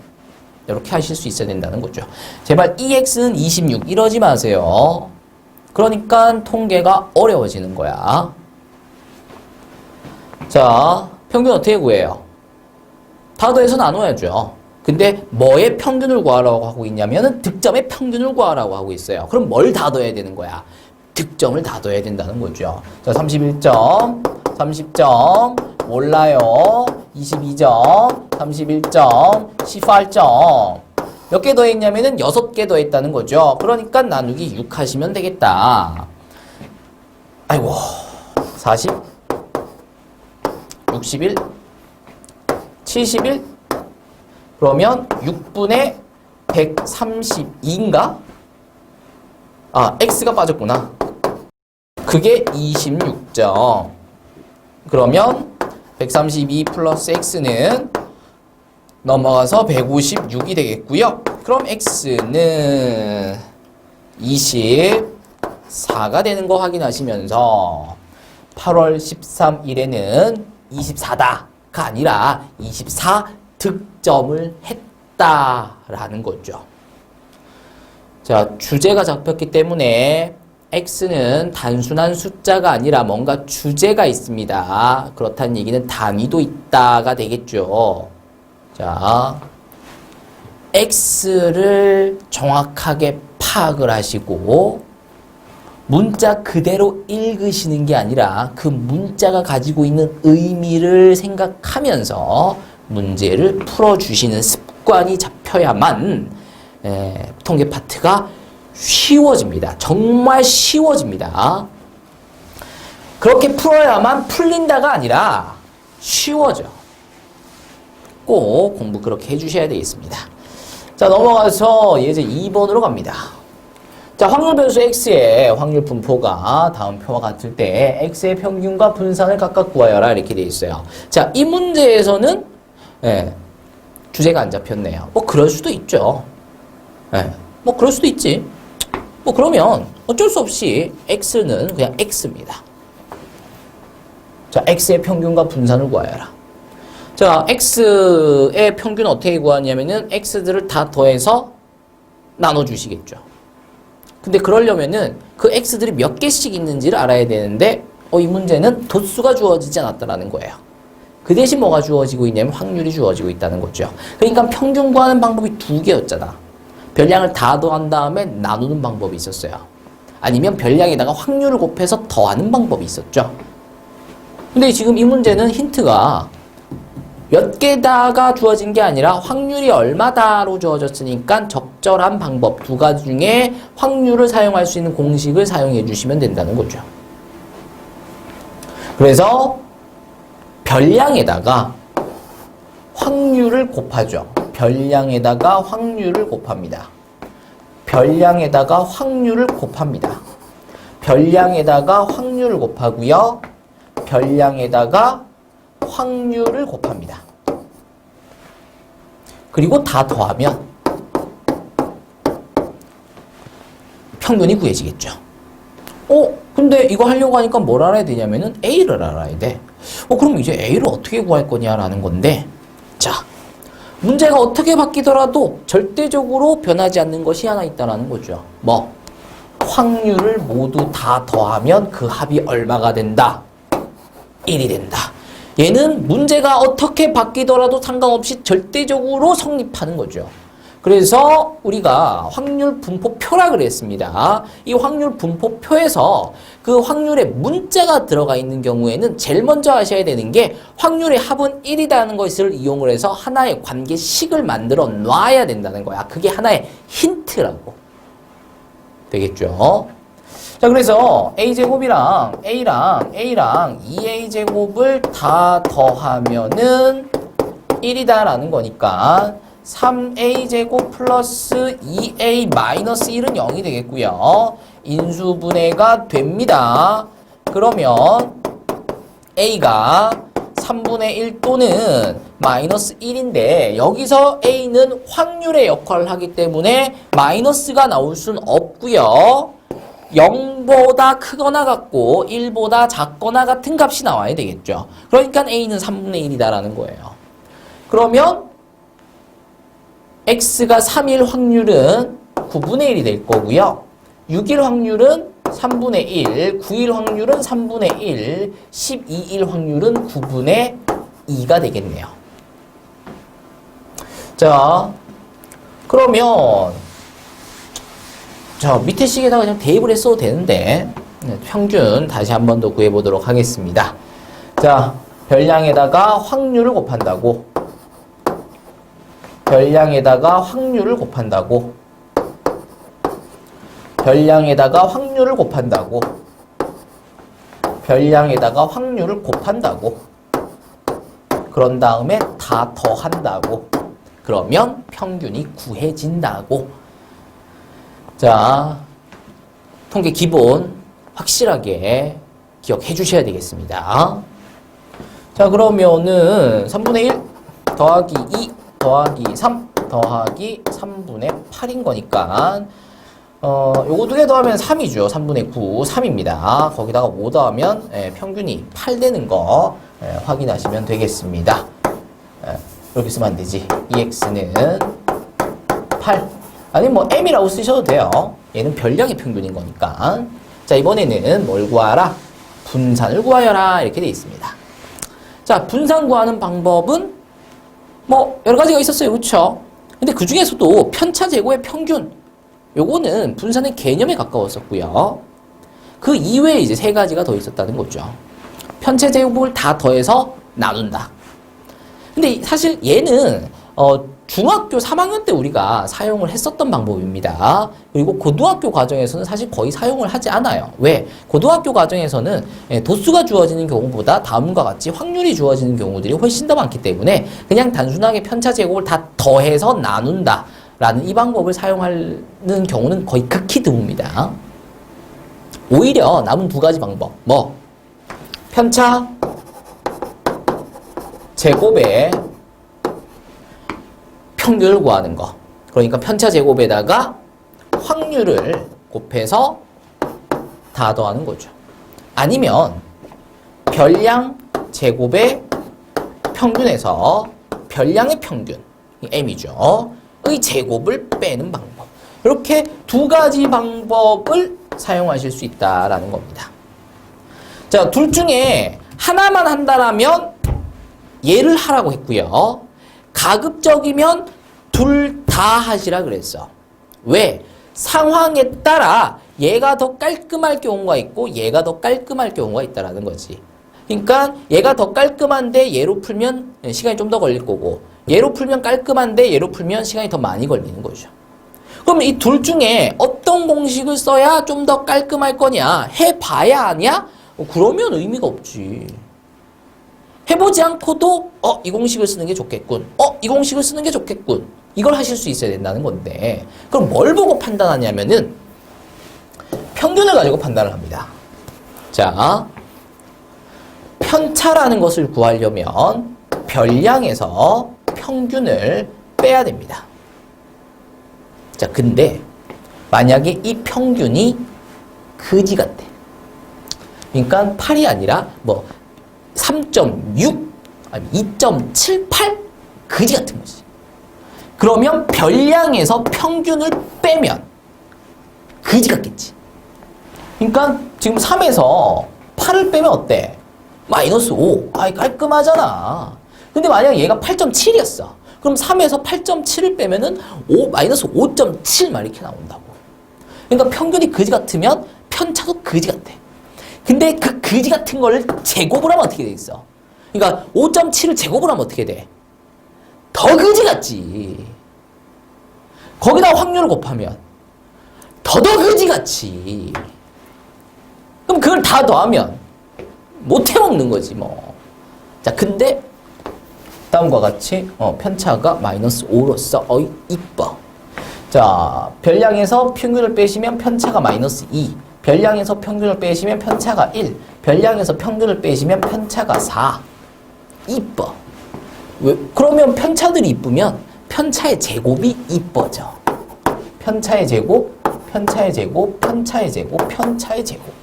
이렇게 하실 수 있어야 된다는 거죠. 제발 EX는 26 이러지 마세요. 그러니까 통계가 어려워지는 거야. 자, 평균 어떻게 구해요? 다 더해서 나눠야죠. 근데 뭐의 평균을 구하라고 하고 있냐면은 득점의 평균을 구하라고 하고 있어요. 그럼 뭘 다 더해야 되는 거야? 득점을 다 더해야 된다는 거죠. 자, 31점, 30점, 몰라요. 22점, 31점, 18점. 몇 개 더했냐면은 6개 더했다는 거죠. 그러니까 나누기 6 하시면 되겠다. 아이고, 40, 61, 71, 그러면 6분의 132인가? 아, X가 빠졌구나. 그게 26점. 그러면 132 플러스 X는 넘어가서 156이 되겠고요. 그럼 X는 24가 되는 거 확인하시면서 8월 13일에는 24다가 아니라 24 득점을 했다라는 거죠. 자, 주제가 잡혔기 때문에 X는 단순한 숫자가 아니라 뭔가 주제가 있습니다. 그렇다는 얘기는 단위도 있다가 되겠죠. 자, X를 정확하게 파악을 하시고 문자 그대로 읽으시는 게 아니라 그 문자가 가지고 있는 의미를 생각하면서 문제를 풀어주시는 습관이 잡혀야만 통계 파트가 쉬워집니다. 정말 쉬워집니다. 그렇게 풀어야만 풀린다가 아니라 쉬워져. 꼭 공부 그렇게 해주셔야 되겠습니다. 자, 넘어가서 예제 2번으로 갑니다. 자, 확률 변수 X의 확률 분포가 다음 표와 같을 때 X의 평균과 분산을 각각 구하여라 이렇게 되어 있어요. 자, 이 문제에서는 주제가 안 잡혔네요. 뭐 그럴 수도 있죠. 뭐 그럴 수도 있지. 뭐 그러면 어쩔 수 없이 X는 그냥 X입니다. 자, X의 평균과 분산을 구하여라. 자, X의 평균 어떻게 구하냐면은 X들을 다 더해서 나눠주시겠죠. 근데 그러려면은 그 X들이 몇 개씩 있는지를 알아야 되는데 이 문제는 돛수가 주어지지 않았다라는 거예요. 그 대신 뭐가 주어지고 있냐면 확률이 주어지고 있다는 거죠. 그러니까 평균 구하는 방법이 2개였잖아. 별량을 다 더한 다음에 나누는 방법이 있었어요. 아니면 별량에다가 확률을 곱해서 더하는 방법이 있었죠. 근데 지금 이 문제는 힌트가 몇 개다가 주어진 게 아니라 확률이 얼마다로 주어졌으니까 적절한 방법 2가지 중에 확률을 사용할 수 있는 공식을 사용해 주시면 된다는 거죠. 그래서 별량에다가 확률을 곱하죠. 별량에다가 확률을 곱합니다. 별량에다가 확률을 곱합니다. 별량에다가 확률을 곱하고요. 별량에다가 확률을 곱합니다. 그리고 다 더하면 평균이 구해지겠죠. 근데 이거 하려고 하니까 뭘 알아야 되냐면은 A를 알아야 돼. 그럼 이제 A를 어떻게 구할 거냐라는 건데, 자, 문제가 어떻게 바뀌더라도 절대적으로 변하지 않는 것이 하나 있다라는 거죠. 뭐? 확률을 모두 다 더하면 그 합이 얼마가 된다? 1이 된다. 얘는 문제가 어떻게 바뀌더라도 상관없이 절대적으로 성립하는 거죠. 그래서 우리가 확률 분포표라 그랬습니다. 이 확률 분포표에서 그 확률에 문자가 들어가 있는 경우에는 제일 먼저 하셔야 되는 게 확률의 합은 1이라는 것을 이용을 해서 하나의 관계식을 만들어 놔야 된다는 거야. 그게 하나의 힌트라고. 되겠죠? 자, 그래서 A제곱이랑 A랑 2A제곱을 다 더하면은 1이다라는 거니까 3A제곱 플러스 2A 마이너스 1은 0이 되겠고요. 인수분해가 됩니다. 그러면 A가 3분의 1 또는 마이너스 1인데 여기서 A는 확률의 역할을 하기 때문에 마이너스가 나올 순 없고요. 0보다 크거나 같고 1보다 작거나 같은 값이 나와야 되겠죠. 그러니까 A는 3분의 1이다라는 거예요. 그러면 X가 3일 확률은 9분의 1이 될 거고요. 6일 확률은 3분의 1, 9일 확률은 3분의 1, 12일 확률은 9분의 2가 되겠네요. 자, 그러면 자, 밑에 식에다가 그냥 대입을 했어도 되는데 평균 다시 한 번 더 구해보도록 하겠습니다. 자, 별량에다가 확률을 곱한다고 별량에다가 확률을 곱한다고 별량에다가 확률을 곱한다고 별량에다가 확률을 곱한다고 그런 다음에 다 더한다고 그러면 평균이 구해진다고. 자, 통계 기본 확실하게 기억해 주셔야 되겠습니다. 자, 그러면은 3분의 1 더하기 2 더하기 3 더하기 3분의 8인 거니까 요거 두 개 더하면 3이죠. 3분의 9, 3입니다. 거기다가 5 더하면 평균이 8 되는 거 확인하시면 되겠습니다. 이렇게 쓰면 안 되지. EX는 8. 아니 뭐 M이라고 쓰셔도 돼요. 얘는 별량의 평균인 거니까. 자, 이번에는 뭘 구하라? 분산을 구하여라. 이렇게 돼 있습니다. 자, 분산 구하는 방법은 뭐 여러 가지가 있었어요. 그렇죠? 근데 그 중에서도 편차 제곱의 평균 요거는 분산의 개념에 가까웠었고요. 그 이외에 이제 세 가지가 더 있었다는 거죠. 편차 제곱을 다 더해서 나눈다. 근데 사실 얘는 중학교 3학년 때 우리가 사용을 했었던 방법입니다. 그리고 고등학교 과정에서는 사실 거의 사용을 하지 않아요. 왜? 고등학교 과정에서는 도수가 주어지는 경우보다 다음과 같이 확률이 주어지는 경우들이 훨씬 더 많기 때문에 그냥 단순하게 편차 제곱을 다 더해서 나눈다 라는 이 방법을 사용하는 경우는 거의 극히 드뭅니다. 오히려 남은 두 가지 방법, 뭐 편차 제곱의 평균을 구하는 거. 그러니까 편차 제곱에다가 확률을 곱해서 다 더하는 거죠. 아니면 별량 제곱의 평균에서 별량의 평균, M이죠. 의 제곱을 빼는 방법. 이렇게 두 가지 방법을 사용하실 수 있다라는 겁니다. 자, 둘 중에 하나만 한다라면 얘를 하라고 했고요. 가급적이면 둘 다 하시라 그랬어. 왜? 상황에 따라 얘가 더 깔끔할 경우가 있고 얘가 더 깔끔할 경우가 있다라는 거지. 그러니까 얘가 더 깔끔한데 얘로 풀면 시간이 좀 더 걸릴 거고 얘로 풀면 깔끔한데 얘로 풀면 시간이 더 많이 걸리는 거죠. 그럼 이 둘 중에 어떤 공식을 써야 좀 더 깔끔할 거냐? 해봐야 하냐? 그러면 의미가 없지. 해보지 않고도 이 공식을 쓰는 게 좋겠군. 이 공식을 쓰는 게 좋겠군. 이걸 하실 수 있어야 된다는 건데 그럼 뭘 보고 판단하냐면은 평균을 가지고 판단을 합니다. 자, 편차라는 것을 구하려면 별량에서 평균을 빼야 됩니다. 자, 근데 만약에 이 평균이 그지 같대. 그러니까 8이 아니라 뭐 3.6, 아니 2.78 그지 같은 거지. 그러면 별량에서 평균을 빼면 그지 같겠지. 그러니까 지금 3에서 8을 빼면 어때? 마이너스 5. 아이, 깔끔하잖아. 근데 만약 얘가 8.7이었어. 그럼 3에서 8.7을 빼면은 마이너스 5.7 막 이렇게 나온다고. 그러니까 평균이 그지 같으면 편차도 그지 같아. 근데 그 그지 같은 걸 제곱을 하면 어떻게 돼 있어? 그러니까 5.7을 제곱을 하면 어떻게 돼? 더 그지 같지. 거기다 확률을 곱하면 더 그지 같지. 그럼 그걸 다 더하면 못 해먹는 거지 뭐. 자, 근데 다음과 같이 편차가 마이너스 5로서 이뻐. 자, 별량에서 평균을 빼시면 편차가 마이너스 2, 별량에서 평균을 빼시면 편차가 1, 별량에서 평균을 빼시면 편차가 4. 이뻐. 왜? 그러면 편차들이 이쁘면 편차의 제곱이 이뻐져. 편차의 제곱, 편차의 제곱, 편차의 제곱, 편차의 제곱.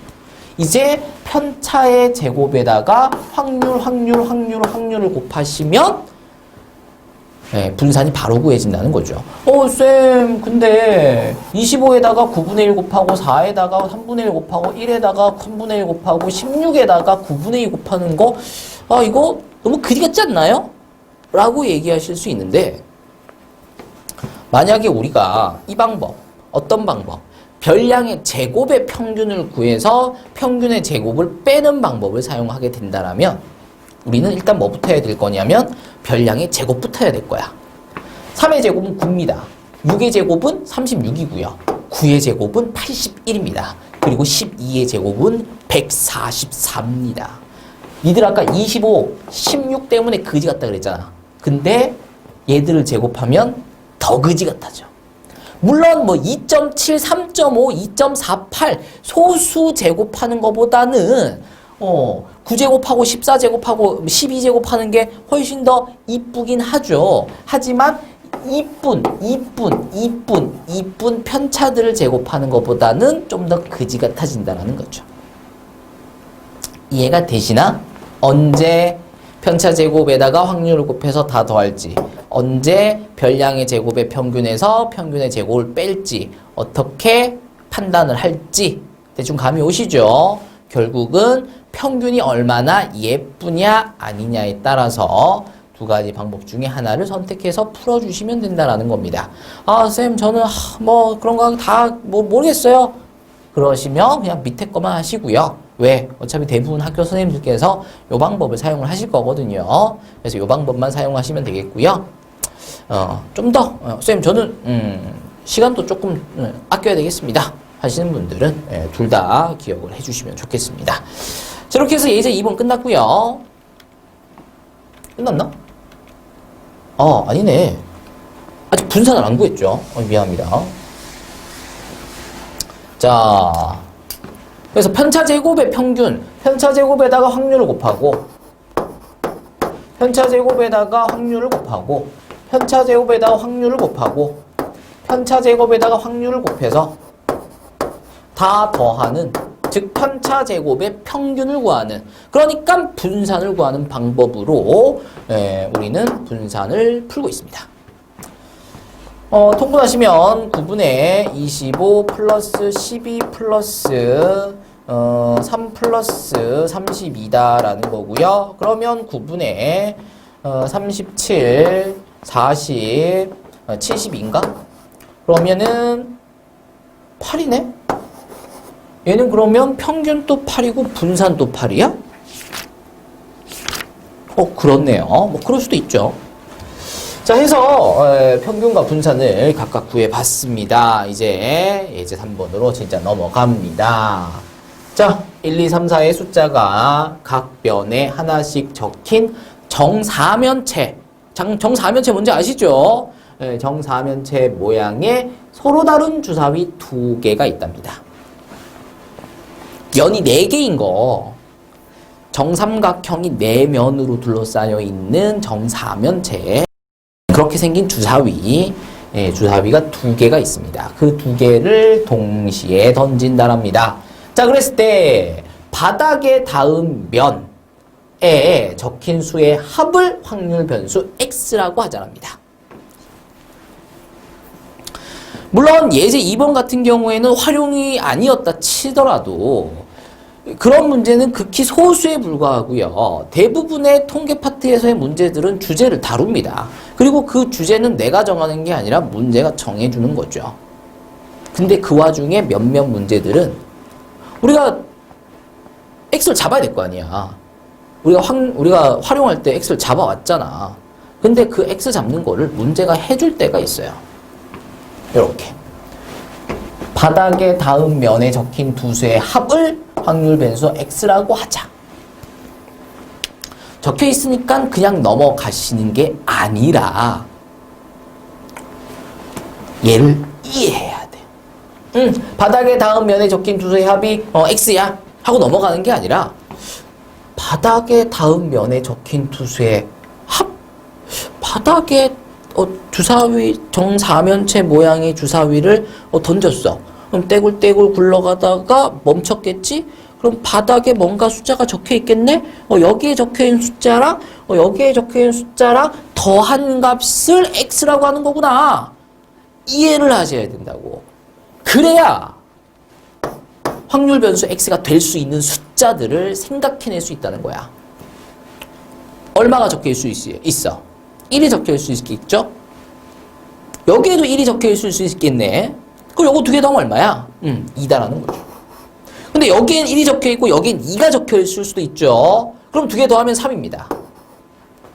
이제 편차의 제곱에다가 확률을 곱하시면 분산이 바로 구해진다는 거죠. 쌤, 근데 25에다가 9분의 1 곱하고 4에다가 3분의 1 곱하고 1에다가 3분의 1 곱하고 16에다가 9분의 2 곱하는 거, 이거 너무 그지 같지 않나요? 라고 얘기하실 수 있는데, 만약에 우리가 이 방법, 어떤 방법? 별량의 제곱의 평균을 구해서 평균의 제곱을 빼는 방법을 사용하게 된다면 우리는 일단 뭐부터 해야 될 거냐면 별량의 제곱부터 해야 될 거야. 3의 제곱은 9입니다. 6의 제곱은 36이고요. 9의 제곱은 81입니다. 그리고 12의 제곱은 144입니다. 니들 아까 25, 16 때문에 그지 같다 그랬잖아. 근데 얘들을 제곱하면 더 그지 같아져. 물론 뭐 2.7, 3.5, 2.48 소수 제곱하는 것보다는 9제곱하고 14제곱하고 12제곱하는 게 훨씬 더 이쁘긴 하죠. 하지만 이쁜 편차들을 제곱하는 것보다는 좀 더 그지 같아진다는 거죠. 이해가 되시나? 언제 편차 제곱에다가 확률을 곱해서 다 더할지, 언제 별량의 제곱의 평균에서 평균의 제곱을 뺄지, 어떻게 판단을 할지 대충 감이 오시죠? 결국은 평균이 얼마나 예쁘냐 아니냐에 따라서 두 가지 방법 중에 하나를 선택해서 풀어주시면 된다는 겁니다. 쌤, 저는 뭐 그런 거 다 모르겠어요. 그러시면 그냥 밑에 거만 하시고요. 왜? 어차피 대부분 학교 선생님들께서 이 방법을 사용을 하실 거거든요. 그래서 이 방법만 사용하시면 되겠고요. 좀 더, 쌤, 저는, 시간도 조금 아껴야 되겠습니다. 하시는 분들은 둘 다 기억을 해주시면 좋겠습니다. 자, 이렇게 해서 예제 2번 끝났고요. 끝났나? 아니네. 아직 분산을 안 구했죠. 미안합니다. 자, 그래서 편차 제곱의 평균, 편차 제곱에다가 확률을 곱하고, 편차 제곱에다가 확률을 곱하고, 편차 제곱에다가 확률을 곱하고, 편차 제곱에다가 확률을 곱해서 다 더하는, 즉 편차 제곱의 평균을 구하는, 그러니까 분산을 구하는 방법으로 우리는 분산을 풀고 있습니다. 통분하시면 9분의 25 플러스 12 플러스 3 플러스 32다라는 거고요. 그러면 9분의 37, 40, 70인가? 그러면은 8이네? 얘는 그러면 평균도 8이고 분산도 8이야? 그렇네요. 뭐 그럴 수도 있죠. 자, 해서 평균과 분산을 각각 구해봤습니다. 이제 예제 3번으로 진짜 넘어갑니다. 자, 1, 2, 3, 4의 숫자가 각 변에 하나씩 적힌 정사면체. 정사면체 뭔지 아시죠? 정사면체 모양의 서로 다른 주사위 2개가 있답니다. 면이 4개인 거 정삼각형이 4면으로 둘러싸여 있는 정사면체. 그렇게 생긴 주사위. 예, 주사위가 2개가 있습니다. 그 2개를 동시에 던진다랍니다. 자, 그랬을 때 바닥에 닿은 면에 적힌 수의 합을 확률 변수 x라고 하자랍니다. 물론 예제 2번 같은 경우에는 활용이 아니었다 치더라도 그런 문제는 극히 소수에 불과하고요. 대부분의 통계 파트에서의 문제들은 주제를 다룹니다. 그리고 그 주제는 내가 정하는 게 아니라 문제가 정해주는 거죠. 근데 그 와중에 몇몇 문제들은 우리가 x를 잡아야 될 거 아니야. 우리가 활용할 때 x를 잡아왔잖아. 근데 그 x 잡는 거를 문제가 해줄 때가 있어요. 이렇게 바닥에 닿은 면에 적힌 두 수의 합을 확률 변수 x라고 하자. 적혀 있으니까 그냥 넘어가시는 게 아니라 얘를 이해해야 돼. 바닥에 닿은 면에 적힌 두 수의 합이 x야 하고 넘어가는 게 아니라 바닥에 닿은 면에 적힌 두 수의 합? 바닥에 주사위 정사면체 모양의 주사위를 던졌어. 그럼 떼굴떼굴 굴러가다가 멈췄겠지? 그럼 바닥에 뭔가 숫자가 적혀 있겠네? 여기에 적혀 있는 숫자랑 여기에 적혀 있는 숫자랑 더한 값을 x라고 하는 거구나. 이해를 하셔야 된다고. 그래야 확률 변수 x가 될 수 있는 숫자들을 생각해낼 수 있다는 거야. 얼마가 적혀 있을 수 있어? 1이 적혀 있을 수 있겠죠? 여기에도 1이 적혀 있을 수 있겠네. 그럼 요거 두 개 더하면 얼마야? 2다라는 거죠. 근데 여기엔 1이 적혀 있고 여기엔 2가 적혀 있을 수도 있죠. 그럼 두 개 더하면 3입니다.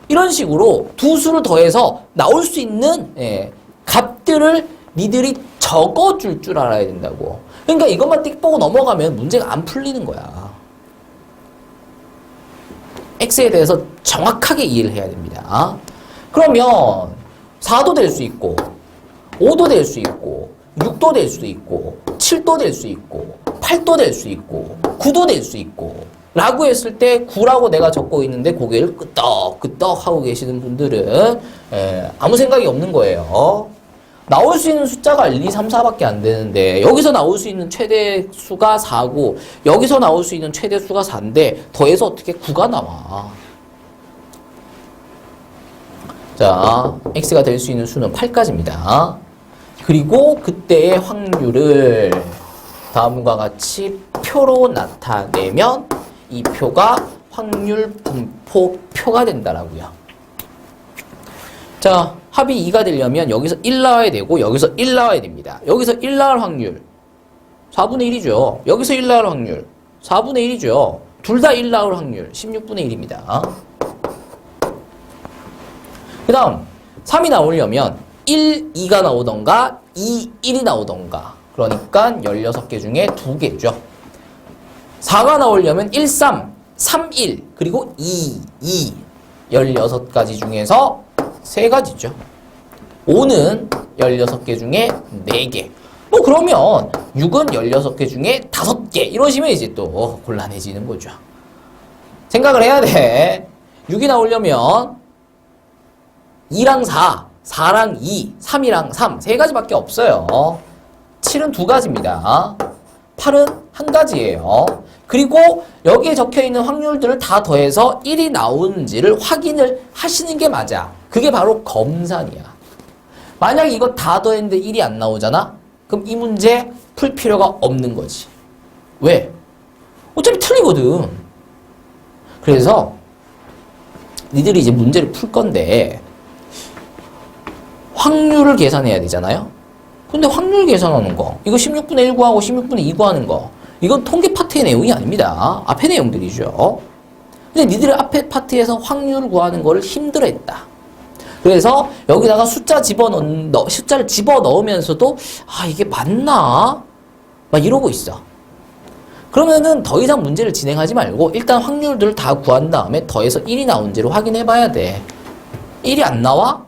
이런 식으로 두 수를 더해서 나올 수 있는 값들을 니들이 적어줄 줄 알아야 된다고. 그러니까 이것만 띡 보고 넘어가면 문제가 안 풀리는 거야. x에 대해서 정확하게 이해를 해야 됩니다. 그러면 4도 될 수 있고 5도 될 수 있고 6도 될 수 있고 7도 될 수 있고 8도 될 수 있고 9도 될 수 있고 라고 했을 때 9라고 내가 적고 있는데 고개를 끄떡끄떡 하고 계시는 분들은 아무 생각이 없는 거예요. 나올 수 있는 숫자가 1, 2, 3, 4밖에 안 되는데 여기서 나올 수 있는 최대 수가 4고 여기서 나올 수 있는 최대 수가 4인데 더해서 어떻게 9가 나와. 자, x가 될 수 있는 수는 8까지입니다. 그리고 그때의 확률을 다음과 같이 표로 나타내면 이 표가 확률 분포표가 된다라고요. 자, 합이 2가 되려면 여기서 1 나와야 되고 여기서 1 나와야 됩니다. 여기서 1 나올 확률 4분의 1이죠. 여기서 1 나올 확률 4분의 1이죠. 둘 다 1 나올 확률 16분의 1입니다. 그 다음 3이 나오려면 1, 2가 나오던가 2, 1이 나오던가 그러니까 16개 중에 2개죠. 4가 나오려면 1, 3, 3, 1 그리고 2, 2 16가지 중에서 3가지죠. 5는 16개 중에 4개. 뭐 그러면 6은 16개 중에 5개 이러시면 이제 또 곤란해지는 거죠. 생각을 해야 돼. 6이 나오려면 2랑 4, 4랑 2, 3이랑 3, 3가지밖에 없어요. 7은 2가지입니다. 8은 1가지예요. 그리고 여기에 적혀있는 확률들을 다 더해서 1이 나오는지를 확인을 하시는 게 맞아. 그게 바로 검산이야. 만약 이거 다 더했는데 1이 안 나오잖아? 그럼 이 문제 풀 필요가 없는 거지. 왜? 어차피 틀리거든. 그래서 니들이 이제 문제를 풀 건데 확률을 계산해야 되잖아요. 근데 확률 계산하는 거 이거 16분의 1 구하고 16분의 2 구하는 거 이건 통계 파트의 내용이 아닙니다. 앞의 내용들이죠. 근데 니들이 앞에 파트에서 확률을 구하는 거를 힘들어했다. 그래서 여기다가 숫자를 집어넣으면서도 아 이게 맞나? 막 이러고 있어. 그러면은 더 이상 문제를 진행하지 말고 일단 확률들을 다 구한 다음에 더해서 1이 나온지를 확인해 봐야 돼. 1이 안 나와?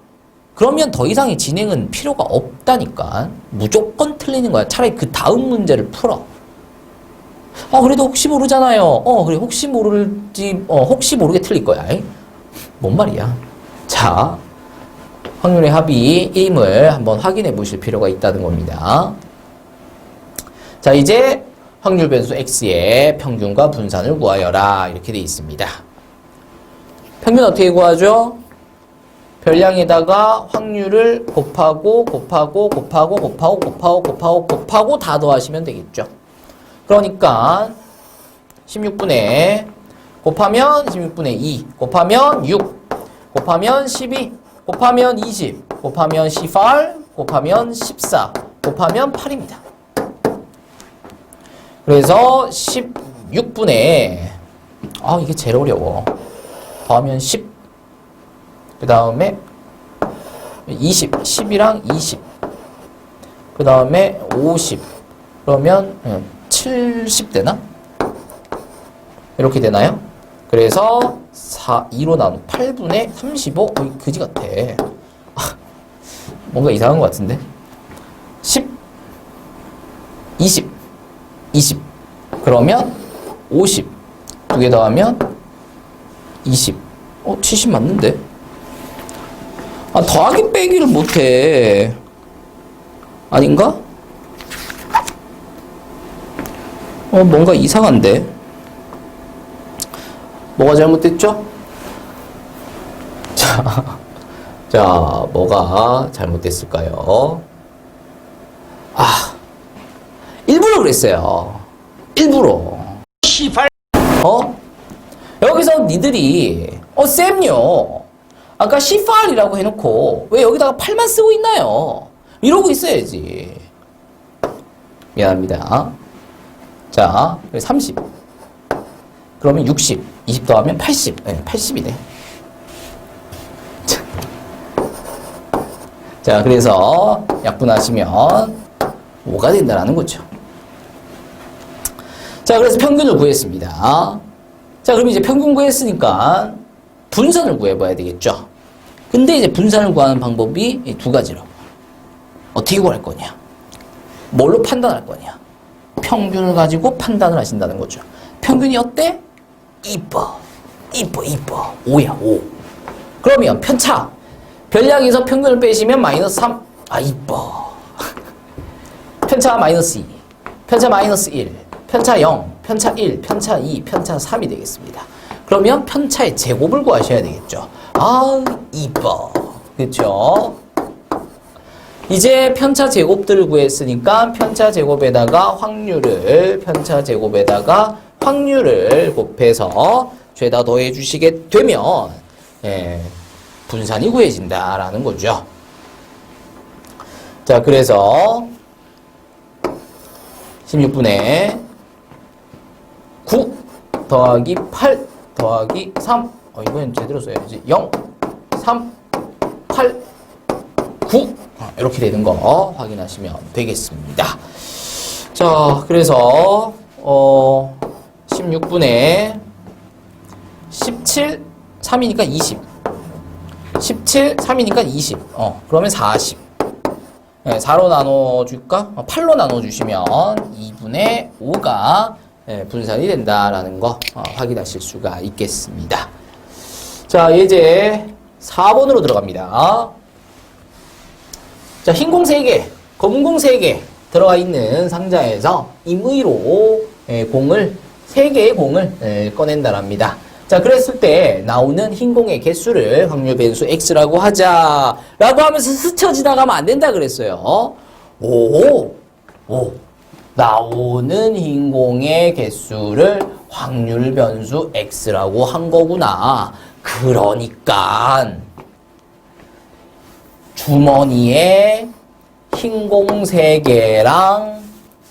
그러면 더 이상의 진행은 필요가 없다니까. 무조건 틀리는 거야. 차라리 그 다음 문제를 풀어. 그래도 혹시 모르잖아요. 그래, 혹시 모를지, 혹시 모르게 틀릴 거야. 뭔 말이야. 자, 확률의 합이 임을 한번 확인해 보실 필요가 있다는 겁니다. 자, 이제 확률 변수 x의 평균과 분산을 구하여라. 이렇게 되어 있습니다. 평균 어떻게 구하죠? 별량에다가 확률을 곱하고 다 더하시면 되겠죠. 그러니까 16분의 곱하면 16분의 2 곱하면 6 곱하면 12 곱하면 20 곱하면 18 곱하면 14 곱하면 8입니다. 그래서 16분의 이게 제일 어려워. 더하면 10 그 다음에 20 10이랑 20 그 다음에 50 그러면 70 되나? 이렇게 되나요? 그래서 2로 나누 8분의 35 그지 같아. 뭔가 이상한 것 같은데 10 20 20 그러면 50 두 개 더하면 20 70 맞는데? 더하기 빼기를 못해. 아닌가? 뭔가 이상한데? 뭐가 잘못됐죠? 자, 뭐가 잘못됐을까요? 일부러 그랬어요. 일부러. 시발. 여기서 니들이, 쌤요. 아까 C8이라고 해놓고, 왜 여기다가 8만 쓰고 있나요? 이러고 있어야지. 미안합니다. 자, 30. 그러면 60. 20 더하면 80. 네, 80이네. 자, 그래서 약분하시면 5가 된다는 거죠. 자, 그래서 평균을 구했습니다. 자, 그럼 이제 평균 구했으니까 분산을 구해봐야 되겠죠. 근데 이제 분산을 구하는 방법이 두 가지라고. 어떻게 구할 거냐? 뭘로 판단할 거냐? 평균을 가지고 판단을 하신다는 거죠. 평균이 어때? 이뻐. 5야, 5. 그러면 편차. 별량에서 평균을 빼시면 마이너스 3. 이뻐. 편차 마이너스 2. 편차 마이너스 1. 편차 0. 편차 1. 편차 2. 편차 3이 되겠습니다. 그러면 편차의 제곱을 구하셔야 되겠죠. 이뻐. 그렇죠? 이제 편차 제곱들을 구했으니까 편차 제곱에다가 확률을 곱해서 죄다 더해 주시게 되면 분산이 구해진다라는 거죠. 자, 그래서 16분의 9 더하기 8 더하기 3 이건 제대로 써야지. 0 3 8 9 이렇게 되는 거 확인하시면 되겠습니다. 자, 그래서 16분의 17 3이니까 20 17 3이니까 20 그러면 40 4로 나눠줄까? 8로 나눠주시면 2분의 5가 분산이 된다라는 거 확인하실 수가 있겠습니다. 자, 이제 4번으로 들어갑니다. 자, 흰 공 3개, 검은 공 3개 들어가 있는 상자에서 임의로 3개의 공을 꺼낸다랍니다. 자, 그랬을 때 나오는 흰 공의 개수를 확률 변수 x라고 하자라고 하면서 스쳐 지나가면 안 된다 그랬어요. 나오는 흰 공의 개수를 확률 변수 x라고 한 거구나. 그러니까 주머니에 흰 공 3개랑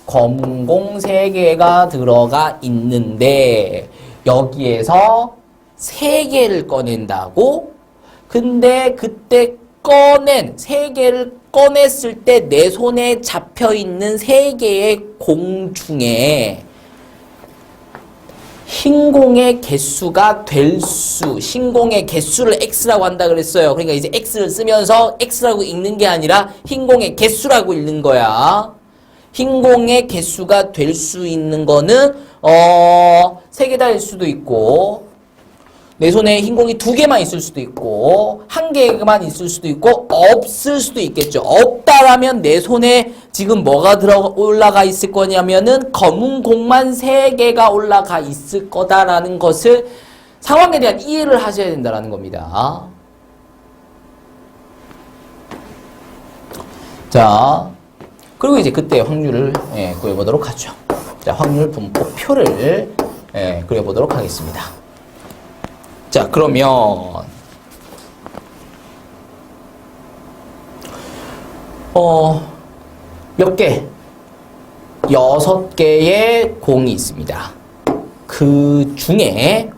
검은 공 3개가 들어가 있는데 여기에서 3개를 꺼낸다고? 근데 그때 3개를 꺼냈을 때 내 손에 잡혀있는 3개의 공 중에 흰 공의 개수가 흰 공의 개수를 x라고 한다 그랬어요. 그러니까 이제 x를 쓰면서 x라고 읽는 게 아니라 흰 공의 개수라고 읽는 거야. 흰 공의 개수가 될 수 있는 거는 세 개다일 수도 있고, 내 손에 흰 공이 2개만 있을 수도 있고, 1개만 있을 수도 있고, 없을 수도 있겠죠. 없다라면 내 손에 지금 뭐가 올라가 있을 거냐면은 검은 공만 3개가 올라가 있을 거다라는 것을 상황에 대한 이해를 하셔야 된다는 겁니다. 자, 그리고 이제 그때 확률을 구해보도록 하죠. 자, 확률 분포표를 그려보도록 하겠습니다. 자, 그러면 몇 개? 6개의 공이 있습니다. 그 중에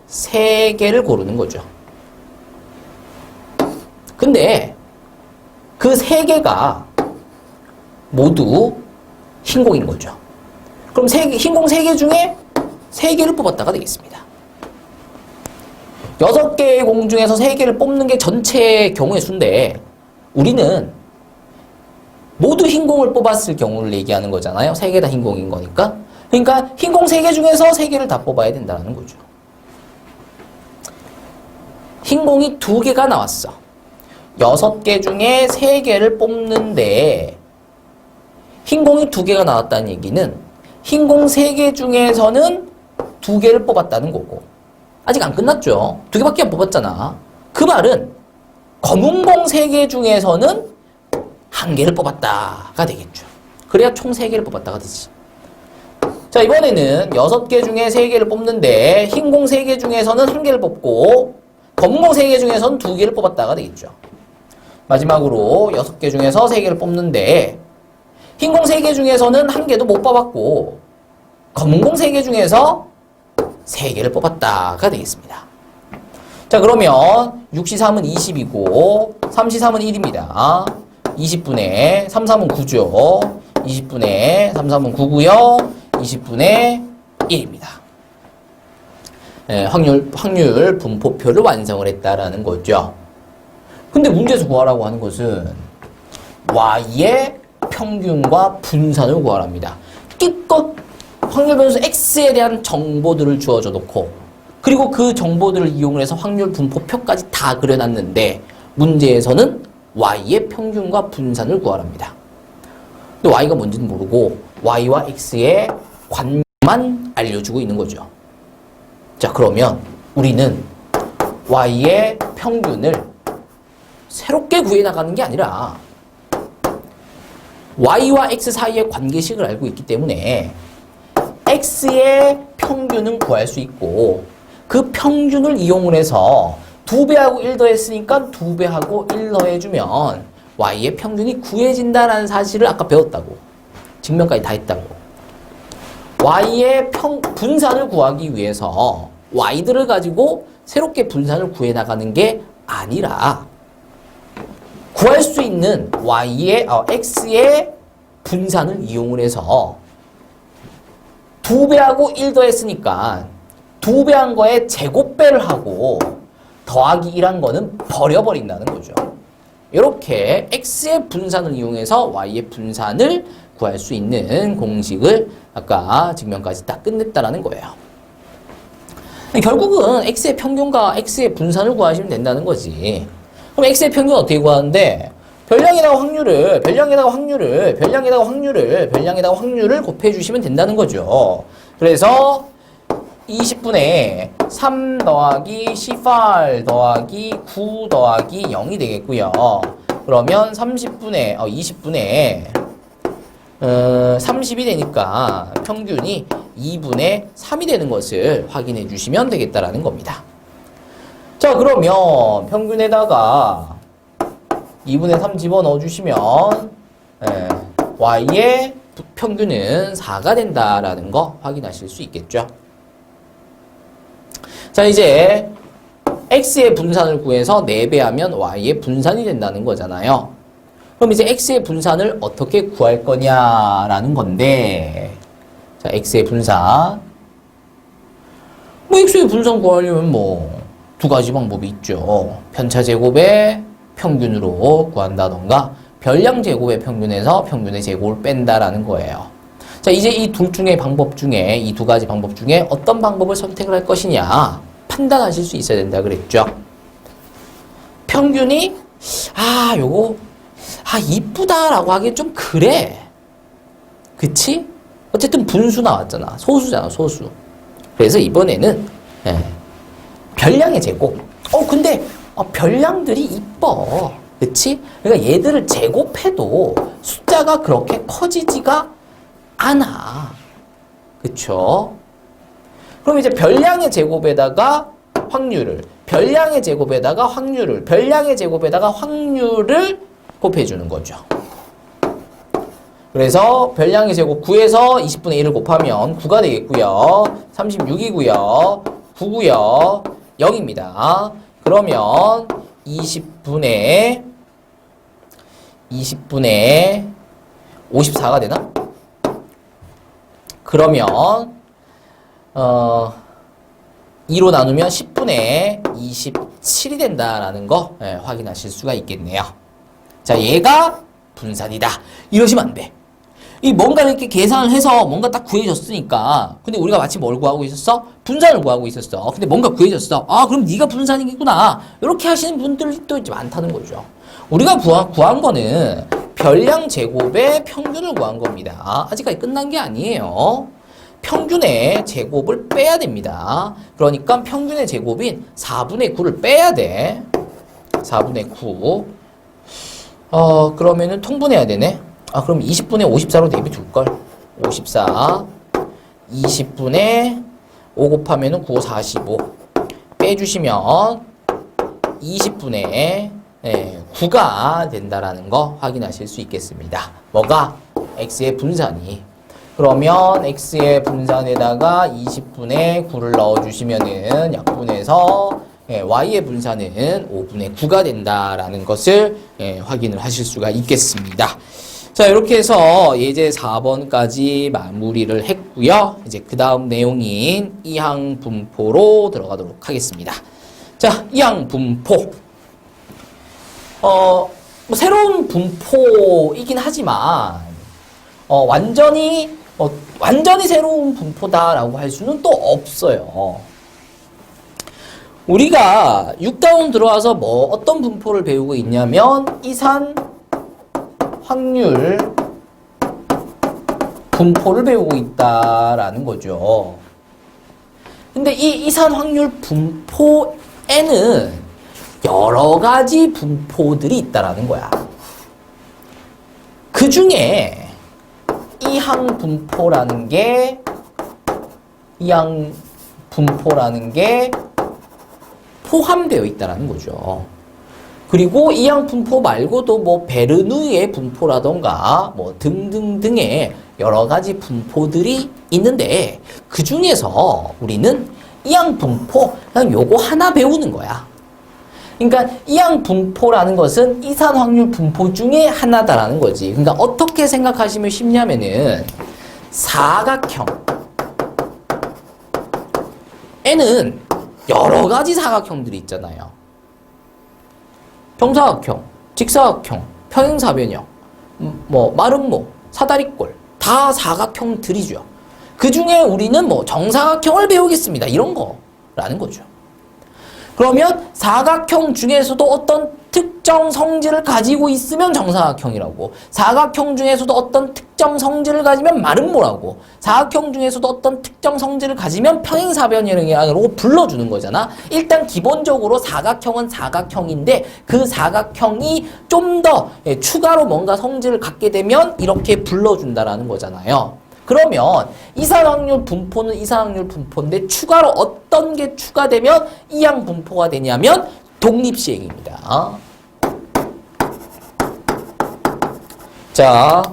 3개를 고르는 거죠. 근데 그 3개가 모두 흰 공인 거죠. 그럼 흰 공 3개 중에 3개를 뽑았다가 되겠습니다. 6개의 공 중에서 3개를 뽑는 게 전체 경우의 수인데 우리는 모두 흰 공을 뽑았을 경우를 얘기하는 거잖아요. 3개 다 흰 공인 거니까. 그러니까 흰 공 3개 중에서 3개를 다 뽑아야 된다는 거죠. 흰 공이 2개가 나왔어. 6개 중에 3개를 뽑는데 흰 공이 2개가 나왔다는 얘기는 흰 공 3개 중에서는 2개를 뽑았다는 거고 아직 안 끝났죠. 2개밖에 안 뽑았잖아. 그 말은 검은 공 3개 중에서는 1개를 뽑았다가 되겠죠. 그래야 총 3개를 뽑았다가 되지. 자, 이번에는 6개 중에 3개를 뽑는데 흰 공 3개 중에서는 1개를 뽑고 검은 공 3개 중에서는 2개를 뽑았다가 되겠죠. 마지막으로 6개 중에서 3개를 뽑는데 흰 공 3개 중에서는 1개도 못 뽑았고 검은 공 3개 중에서 3개를 뽑았다가 되겠습니다. 자, 그러면 6C3은 20이고 3C3은 1입니다. 20분의 3, 3은 9죠. 20분의 3, 3은 9고요. 20분의 1입니다. 확률 분포표를 완성을 했다라는 거죠. 근데 문제에서 구하라고 하는 것은 Y의 평균과 분산을 구하랍니다. 기껏 확률 변수 X에 대한 정보들을 주어져 놓고 그리고 그 정보들을 이용을 해서 확률 분포표까지 다 그려놨는데 문제에서는 Y의 평균과 분산을 구하랍니다. 근데 Y가 뭔지는 모르고 Y와 X의 관만 알려주고 있는 거죠. 자, 그러면 우리는 Y의 평균을 새롭게 구해나가는 게 아니라 Y와 X 사이의 관계식을 알고 있기 때문에 X의 평균은 구할 수 있고 그 평균을 이용을 해서 2배하고 1 더했으니까 2배하고 1 더해주면 Y의 평균이 구해진다는 사실을 아까 배웠다고. 증명까지 다 했다고. Y의 분산을 구하기 위해서 Y들을 가지고 새롭게 분산을 구해나가는 게 아니라 구할 수 있는 X의 분산을 이용을 해서 2배하고 1 더했으니까 2배한 거에 제곱배를 하고 더하기 1한 거는 버려버린다는 거죠. 이렇게 X의 분산을 이용해서 Y의 분산을 구할 수 있는 공식을 아까 증명까지 딱 끝냈다라는 거예요. 결국은 X의 평균과 X의 분산을 구하시면 된다는 거지. 그럼 X의 평균 어떻게 구하는데? 별량에다가 확률을 곱해주시면 된다는 거죠. 그래서 20분의 3 더하기 18 더하기 9 더하기 0이 되겠고요. 그러면 20분의 30이 되니까 평균이 2분의 3이 되는 것을 확인해 주시면 되겠다라는 겁니다. 자, 그러면 평균에다가 2분의 3 집어넣어 주시면 Y의 평균은 4가 된다라는 거 확인하실 수 있겠죠. 자, 이제 X의 분산을 구해서 4배하면 Y의 분산이 된다는 거잖아요. 그럼 이제 X의 분산을 어떻게 구할 거냐라는 건데, 자, X의 분산. X의 분산 구하려면 두 가지 방법이 있죠. 편차 제곱의 평균으로 구한다던가 별량 제곱의 평균에서 평균의 제곱을 뺀다라는 거예요. 자, 이제 이 둘 중에 방법 중에, 이 두 가지 방법 중에 어떤 방법을 선택을 할 것이냐 판단하실 수 있어야 된다 그랬죠. 평균이 요거 이쁘다라고 하기엔 좀 그래. 그치? 어쨌든 분수 나왔잖아. 소수잖아, 소수. 그래서 이번에는 별량의 제곱. 근데 별량들이 이뻐. 그치? 그러니까 얘들을 제곱해도 숫자가 그렇게 커지지가 않아. 그쵸? 그럼 이제 별량의 제곱에다가 확률을, 별량의 제곱에다가 확률을, 별량의 제곱에다가 확률을 곱해주는 거죠. 그래서 별량의 제곱 9에서 20분의 1을 곱하면 9가 되겠고요. 36이고요. 9고요. 0입니다. 그러면 20분의 54가 되나? 그러면 2로 나누면 10분의 27이 된다라는 거 확인하실 수가 있겠네요. 자, 얘가 분산이다. 이러시면 안 돼. 이 뭔가를 이렇게 계산을 해서 뭔가 딱 구해졌으니까. 근데 우리가 마치 뭘 구하고 있었어? 분산을 구하고 있었어. 근데 뭔가 구해졌어. 그럼 네가 분산이겠구나. 이렇게 하시는 분들이 또 이제 많다는 거죠. 우리가 구한 거는 별량 제곱의 평균을 구한 겁니다. 아직까지 끝난 게 아니에요. 평균의 제곱을 빼야 됩니다. 그러니까 평균의 제곱인 4분의 9를 빼야 돼. 4분의 9. 그러면은 통분해야 되네. 그럼 20분의 54로 내비둘걸. 54. 20분의 5 곱하면은 9, 45. 빼주시면 20분의 9가 된다라는 거 확인하실 수 있겠습니다. 뭐가? x의 분산이. 그러면 x의 분산에다가 20분의 9를 넣어주시면은 약분해서 y의 분산은 5분의 9가 된다라는 것을 확인을 하실 수가 있겠습니다. 자, 이렇게 해서 예제 4번까지 마무리를 했고요. 이제 그 다음 내용인 이항 분포로 들어가도록 하겠습니다. 자, 이항 분포. 뭐 새로운 분포이긴 하지만 완전히 새로운 분포다라고 할 수는 또 없어요. 우리가 6다운 들어와서 어떤 분포를 배우고 있냐면 이산 확률 분포를 배우고 있다라는 거죠. 근데 이 이산 확률 분포에는 여러 가지 분포들이 있다라는 거야. 그 중에 이항 분포라는 게 포함되어 있다는 거죠. 그리고 이항 분포 말고도 뭐 베르누이의 분포라던가 뭐 등등등의 여러 가지 분포들이 있는데 그 중에서 우리는 이항 분포 그냥 요거 하나 배우는 거야. 그러니까 이항 분포라는 것은 이산 확률 분포 중에 하나다라는 거지. 그러니까 어떻게 생각하시면 쉽냐면은 사각형에는 여러 가지 사각형들이 있잖아요. 정사각형, 직사각형, 평행사변형, 마름모, 사다리꼴 다 사각형들이죠. 그 중에 우리는 정사각형을 배우겠습니다. 이런 거라는 거죠. 그러면 사각형 중에서도 어떤 특정 성질을 가지고 있으면 정사각형이라고, 사각형 중에서도 어떤 특정 성질을 가지면 마름모라고, 사각형 중에서도 어떤 특정 성질을 가지면 평행사변형이라고 불러주는 거잖아. 일단 기본적으로 사각형은 사각형인데 그 사각형이 좀 더 추가로 뭔가 성질을 갖게 되면 이렇게 불러준다라는 거잖아요. 그러면 이산확률 분포는 이산확률 분포인데 추가로 어떤 게 추가되면 이항 분포가 되냐면 독립시행입니다. 자,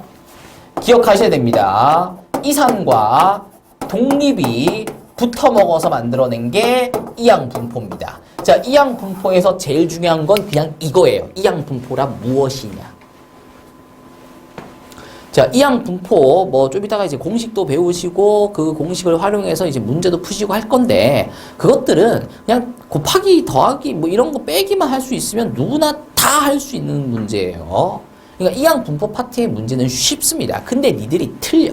기억하셔야 됩니다. 이산과 독립이 붙어먹어서 만들어낸 게 이항 분포입니다. 자, 이항 분포에서 제일 중요한 건 그냥 이거예요. 이항 분포라 무엇이냐. 자, 이항 분포 좀 이따가 이제 공식도 배우시고 그 공식을 활용해서 이제 문제도 푸시고 할 건데 그것들은 그냥 곱하기 더하기 이런 거 빼기만 할 수 있으면 누구나 다 할 수 있는 문제예요. 그러니까 이항 분포 파트의 문제는 쉽습니다. 근데 니들이 틀려.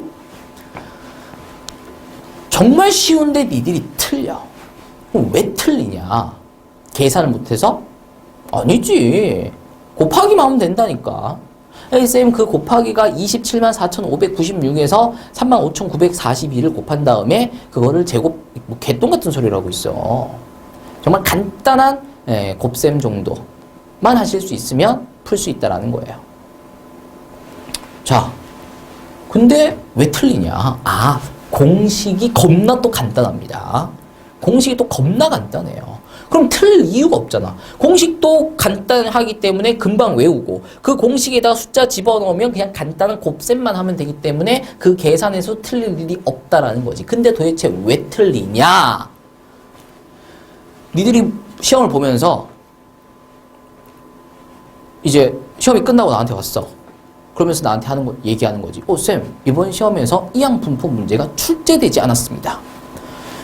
정말 쉬운데 니들이 틀려. 그럼 왜 틀리냐? 계산을 못해서? 아니지. 곱하기만 하면 된다니까. 쌤, 그 곱하기가 274,596에서 35,942를 곱한 다음에 그거를 제곱, 뭐 개똥 같은 소리를 하고 있어. 정말 간단한 곱셈 정도만 하실 수 있으면 풀 수 있다라는 거예요. 자, 근데 왜 틀리냐? 아, 공식이 겁나 또 간단합니다. 공식이 또 겁나 간단해요. 그럼 틀릴 이유가 없잖아. 공식도 간단하기 때문에 금방 외우고 그 공식에다가 숫자 집어넣으면 그냥 간단한 곱셈만 하면 되기 때문에 그 계산에서 틀릴 일이 없다라는 거지. 근데 도대체 왜 틀리냐? 니들이 시험을 보면서 이제 시험이 끝나고 나한테 왔어. 그러면서 나한테 얘기하는 거지. 쌤, 이번 시험에서 이항 분포 문제가 출제되지 않았습니다.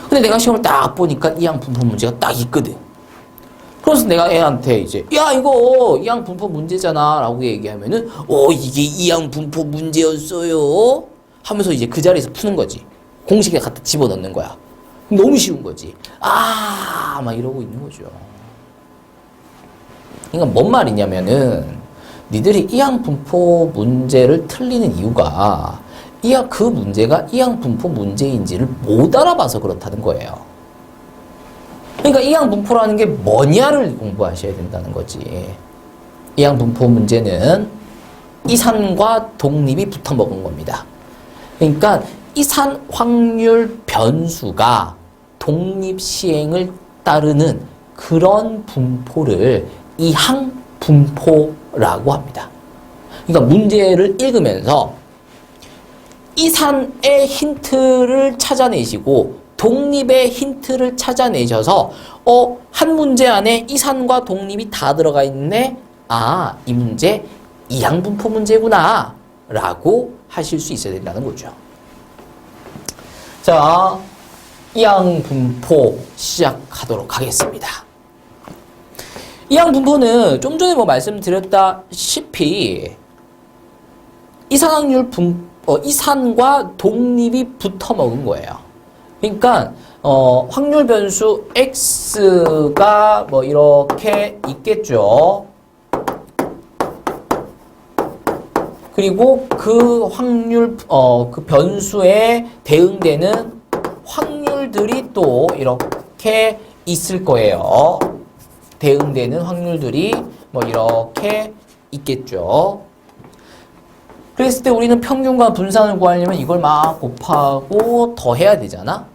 근데 내가 시험을 딱 보니까 이항 분포 문제가 딱 있거든. 그래서 내가 애한테 이제, 야, 이거 이항 분포 문제잖아 라고 얘기하면은, 이게 이항 분포 문제였어요? 하면서 이제 그 자리에서 푸는 거지. 공식에 갖다 집어넣는 거야. 너무 쉬운 거지. 막 이러고 있는 거죠. 그러니까 뭔 말이냐면은, 니들이 이항 분포 문제를 틀리는 이유가 그 문제가 이항 분포 문제인지를 못 알아봐서 그렇다는 거예요. 그러니까 이항 분포라는 게 뭐냐를 공부하셔야 된다는 거지. 이항 분포 문제는 이산과 독립이 붙어 먹은 겁니다. 그러니까 이산 확률 변수가 독립 시행을 따르는 그런 분포를 이항 분포라고 합니다. 그러니까 문제를 읽으면서 이산의 힌트를 찾아내시고 독립의 힌트를 찾아내셔서 한 문제 안에 이산과 독립이 다 들어가 있네. 이 문제 이항 분포 문제구나 라고 하실 수 있어야 된다는 거죠. 자, 이항 분포 시작하도록 하겠습니다. 이항 분포는 좀 전에 말씀드렸다시피 이산과 독립이 붙어 먹은 거예요. 그러니까 확률 변수 x가 이렇게 있겠죠. 그리고 그 확률 그 변수에 대응되는 확률들이 또 이렇게 있을 거예요. 대응되는 확률들이 이렇게 있겠죠. 그랬을 때 우리는 평균과 분산을 구하려면 이걸 막 곱하고 더해야 되잖아.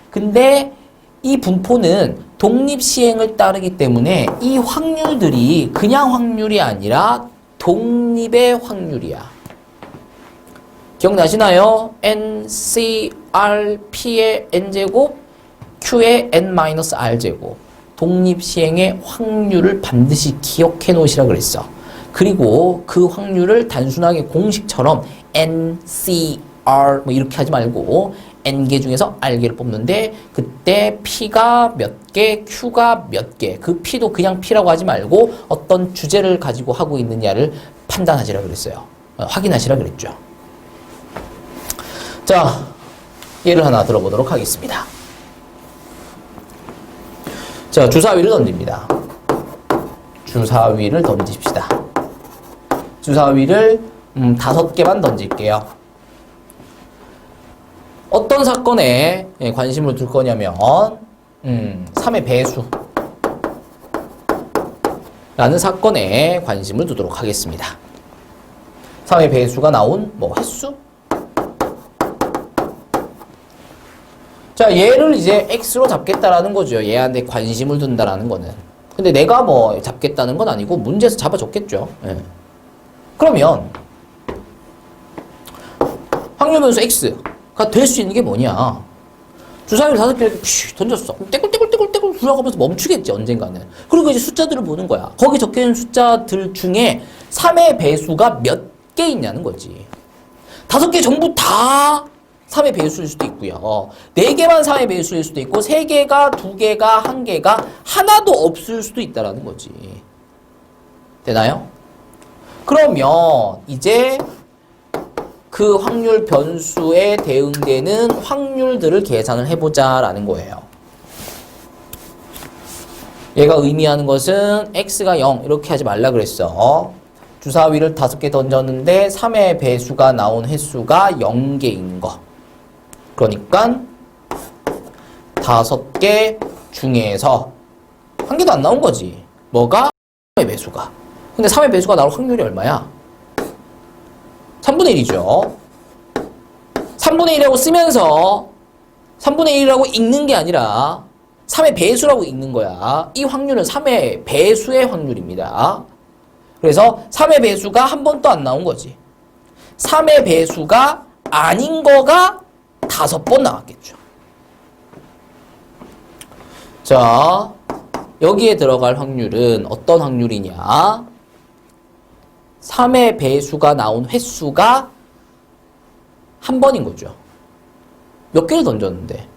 근데 이 분포는 독립 시행을 따르기 때문에 이 확률들이 그냥 확률이 아니라 독립의 확률이야. 기억나시나요? NCRP의 N제곱, Q의 N-R제곱. 독립 시행의 확률을 반드시 기억해 놓으시라 그랬어. 그리고 그 확률을 단순하게 공식처럼 NCR 이렇게 하지 말고 N개 중에서 R개를 뽑는데 그때 P가 몇 개, Q가 몇 개, 그 P도 그냥 P라고 하지 말고 어떤 주제를 가지고 하고 있느냐를 판단하시라 그랬어요. 확인하시라 그랬죠. 자, 예를 하나 들어보도록 하겠습니다. 자, 주사위를 던집니다. 주사위를 던집시다. 주사위를 5개만 던질게요. 어떤 사건에 관심을 둘 거냐면 3의 배수 라는 사건에 관심을 두도록 하겠습니다. 3의 배수가 나온 횟수? 자, 얘를 이제 x로 잡겠다라는 거죠. 얘한테 관심을 둔다라는 거는. 근데 내가 잡겠다는 건 아니고 문제에서 잡아줬겠죠. 그러면 확률 변수 x가 될 수 있는 게 뭐냐? 주사위를 5개를 던졌어. 떼굴떼굴떼굴떼굴 굴러가면서 멈추겠지, 언젠가는. 그리고 이제 숫자들을 보는 거야. 거기 적혀있는 숫자들 중에 3의 배수가 몇 개 있냐는 거지. 5개 전부 다 3의 배수일 수도 있고요. 4개만 3의 배수일 수도 있고 3개가, 2개가, 1개가 하나도 없을 수도 있다라는 거지. 되나요? 그러면 이제 그 확률 변수에 대응되는 확률들을 계산을 해보자라는 거예요. 얘가 의미하는 것은 x가 0 이렇게 하지 말라 그랬어. 주사위를 5개 던졌는데 3의 배수가 나온 횟수가 0개인 거. 그러니까 5개 중에서 한 개도 안 나온 거지. 뭐가? 3의 배수가. 근데 3의 배수가 나올 확률이 얼마야? 3분의 1이죠. 3분의 1이라고 쓰면서 3분의 1이라고 읽는 게 아니라 3의 배수라고 읽는 거야. 이 확률은 3의 배수의 확률입니다. 그래서 3의 배수가 한 번도 안 나온 거지. 3의 배수가 아닌 거가 5번 나왔겠죠. 자, 여기에 들어갈 확률은 어떤 확률이냐? 3의 배수가 나온 횟수가 한 번인 거죠. 몇 개를 던졌는데?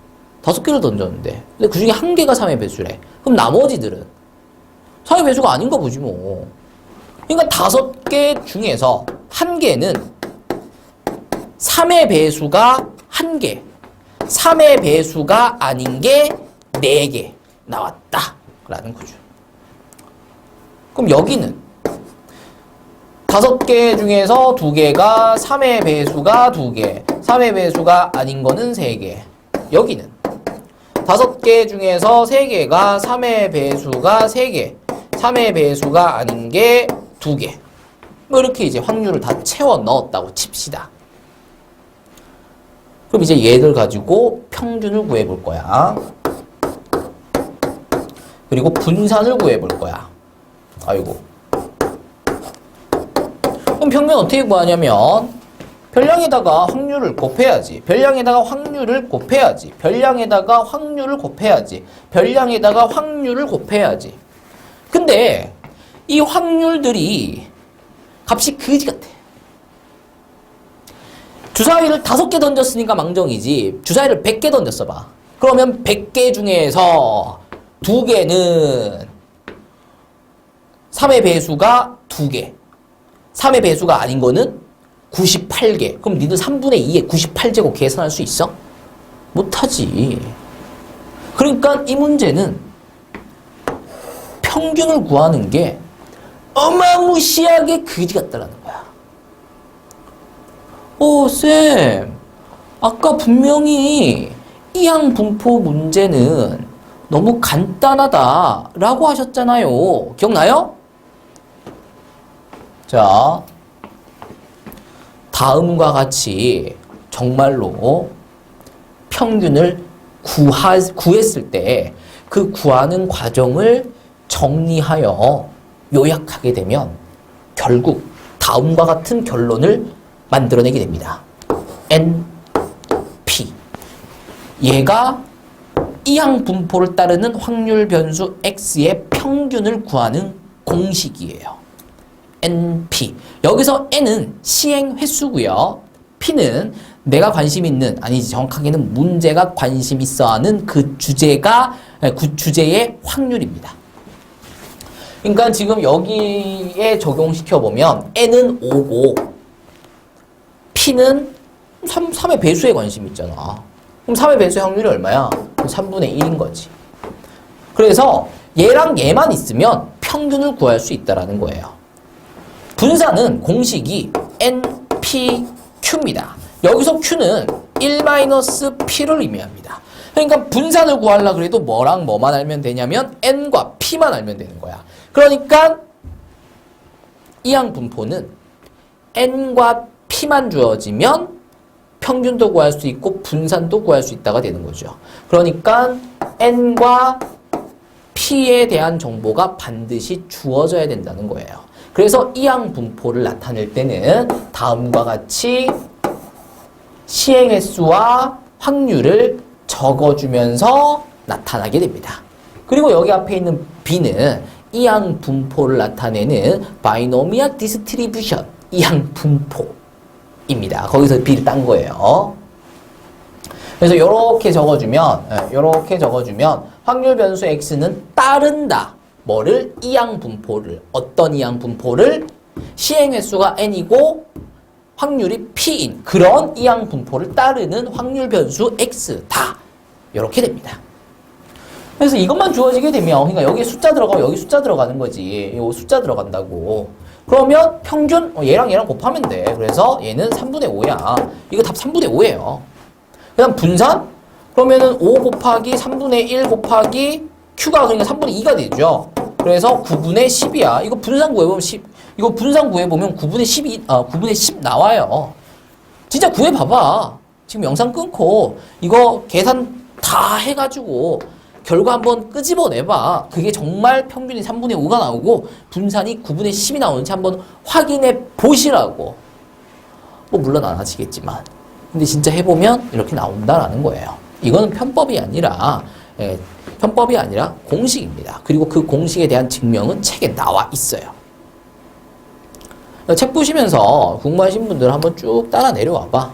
5개를 던졌는데. 근데 그 중에 한 개가 3의 배수래. 그럼 나머지들은 3의 배수가 아닌 거 보지 뭐. 그러니까 5개 중에서 한 개는 3의 배수가 1개, 3의 배수가 아닌 게 4개 나왔다. 라는 거죠. 그럼 여기는 5개 중에서 2개가 3의 배수가 2개, 3의 배수가 아닌 거는 3개. 여기는 5개 중에서 3개가 3의 배수가 3개, 3의 배수가 아닌 게 2개. 뭐 이렇게 이제 확률을 다 채워 넣었다고 칩시다. 그럼 이제 얘들 가지고 평균을 구해 볼 거야. 그리고 분산을 구해 볼 거야. 아이고. 그럼 평균 어떻게 구하냐면 별량에다가 확률을 곱해야지. 별량에다가 확률을 곱해야지. 별량에다가 확률을 곱해야지. 별량에다가 확률을 곱해야지. 근데 이 확률들이 값이 그지 같아. 주사위를 5개 던졌으니까 망정이지. 주사위를 100개 던졌어 봐. 그러면 100개 중에서 2개는 3의 배수가 2개. 3의 배수가 아닌 거는 98개. 그럼 니들 3분의 2에 98제곱 계산할 수 있어? 못하지. 그러니까 이 문제는 평균을 구하는 게 어마무시하게 그지 같다라는 거야. 쌤, 아까 분명히 이항 분포 문제는 너무 간단하다라고 하셨잖아요. 기억나요? 자, 다음과 같이 정말로 평균을 구했을 때 그 구하는 과정을 정리하여 요약하게 되면 결국 다음과 같은 결론을 만들어내게 됩니다. NP. 얘가 이항 분포를 따르는 확률 변수 X의 평균을 구하는 공식이에요. NP. 여기서 N은 시행 횟수고요. P는 내가 관심 있는, 아니지 정확하게는 문제가 관심 있어 하는 그 주제의 확률입니다. 그러니까 지금 여기에 적용시켜보면 N은 5고 P는 3의 배수에 관심 있잖아. 그럼 3의 배수의 확률이 얼마야? 3분의 1인 거지. 그래서 얘랑 얘만 있으면 평균을 구할 수 있다는 거예요. 분산은 공식이 NPQ입니다. 여기서 Q는 1-P를 의미합니다. 그러니까 분산을 구하려고 해도 뭐랑 뭐만 알면 되냐면 N과 P만 알면 되는 거야. 그러니까 이항 분포는 N과 P만 주어지면 평균도 구할 수 있고 분산도 구할 수 있다가 되는 거죠. 그러니까 N과 P에 대한 정보가 반드시 주어져야 된다는 거예요. 그래서 이항 분포를 나타낼 때는 다음과 같이 시행 횟수와 확률을 적어주면서 나타나게 됩니다. 그리고 여기 앞에 있는 B는 이항 분포를 나타내는 바이노미얼 디스트리뷰션, 이항 분포입니다. 거기서 B를 딴 거예요. 그래서 이렇게 적어주면 확률 변수 X는 따른다. 뭐를? 이항 분포를. 어떤 이항 분포를? 시행 횟수가 N이고 확률이 P인 그런 이항 분포를 따르는 확률 변수 X다. 이렇게 됩니다. 그래서 이것만 주어지게 되면, 그러니까 여기에 숫자 들어가면 여기 숫자 들어가는 거지. 요 숫자 들어간다고. 그러면 평균, 얘랑 얘랑 곱하면 돼. 그래서 얘는 3분의 5야. 이거 답 3분의 5예요. 그 다음 분산? 그러면은 5 곱하기 3분의 1 곱하기 Q가 그러니까 3분의 2가 되죠. 그래서 9분의 10이야. 이거 분산 구해보면 10, 이거 분산 구해보면 9분의 12, 9분의 10 나와요. 진짜 구해봐봐. 지금 영상 끊고 이거 계산 다 해가지고 결과 한번 끄집어내봐. 그게 정말 평균이 3분의 5가 나오고 분산이 9분의 10이 나오는지 한번 확인해 보시라고. 뭐 물론 안 하시겠지만. 근데 진짜 해보면 이렇게 나온다라는 거예요. 이거는 편법이 아니라 편법이 아니라 공식입니다. 그리고 그 공식에 대한 증명은 책에 나와 있어요. 책 보시면서 궁금하신 분들 한번 쭉 따라 내려와봐.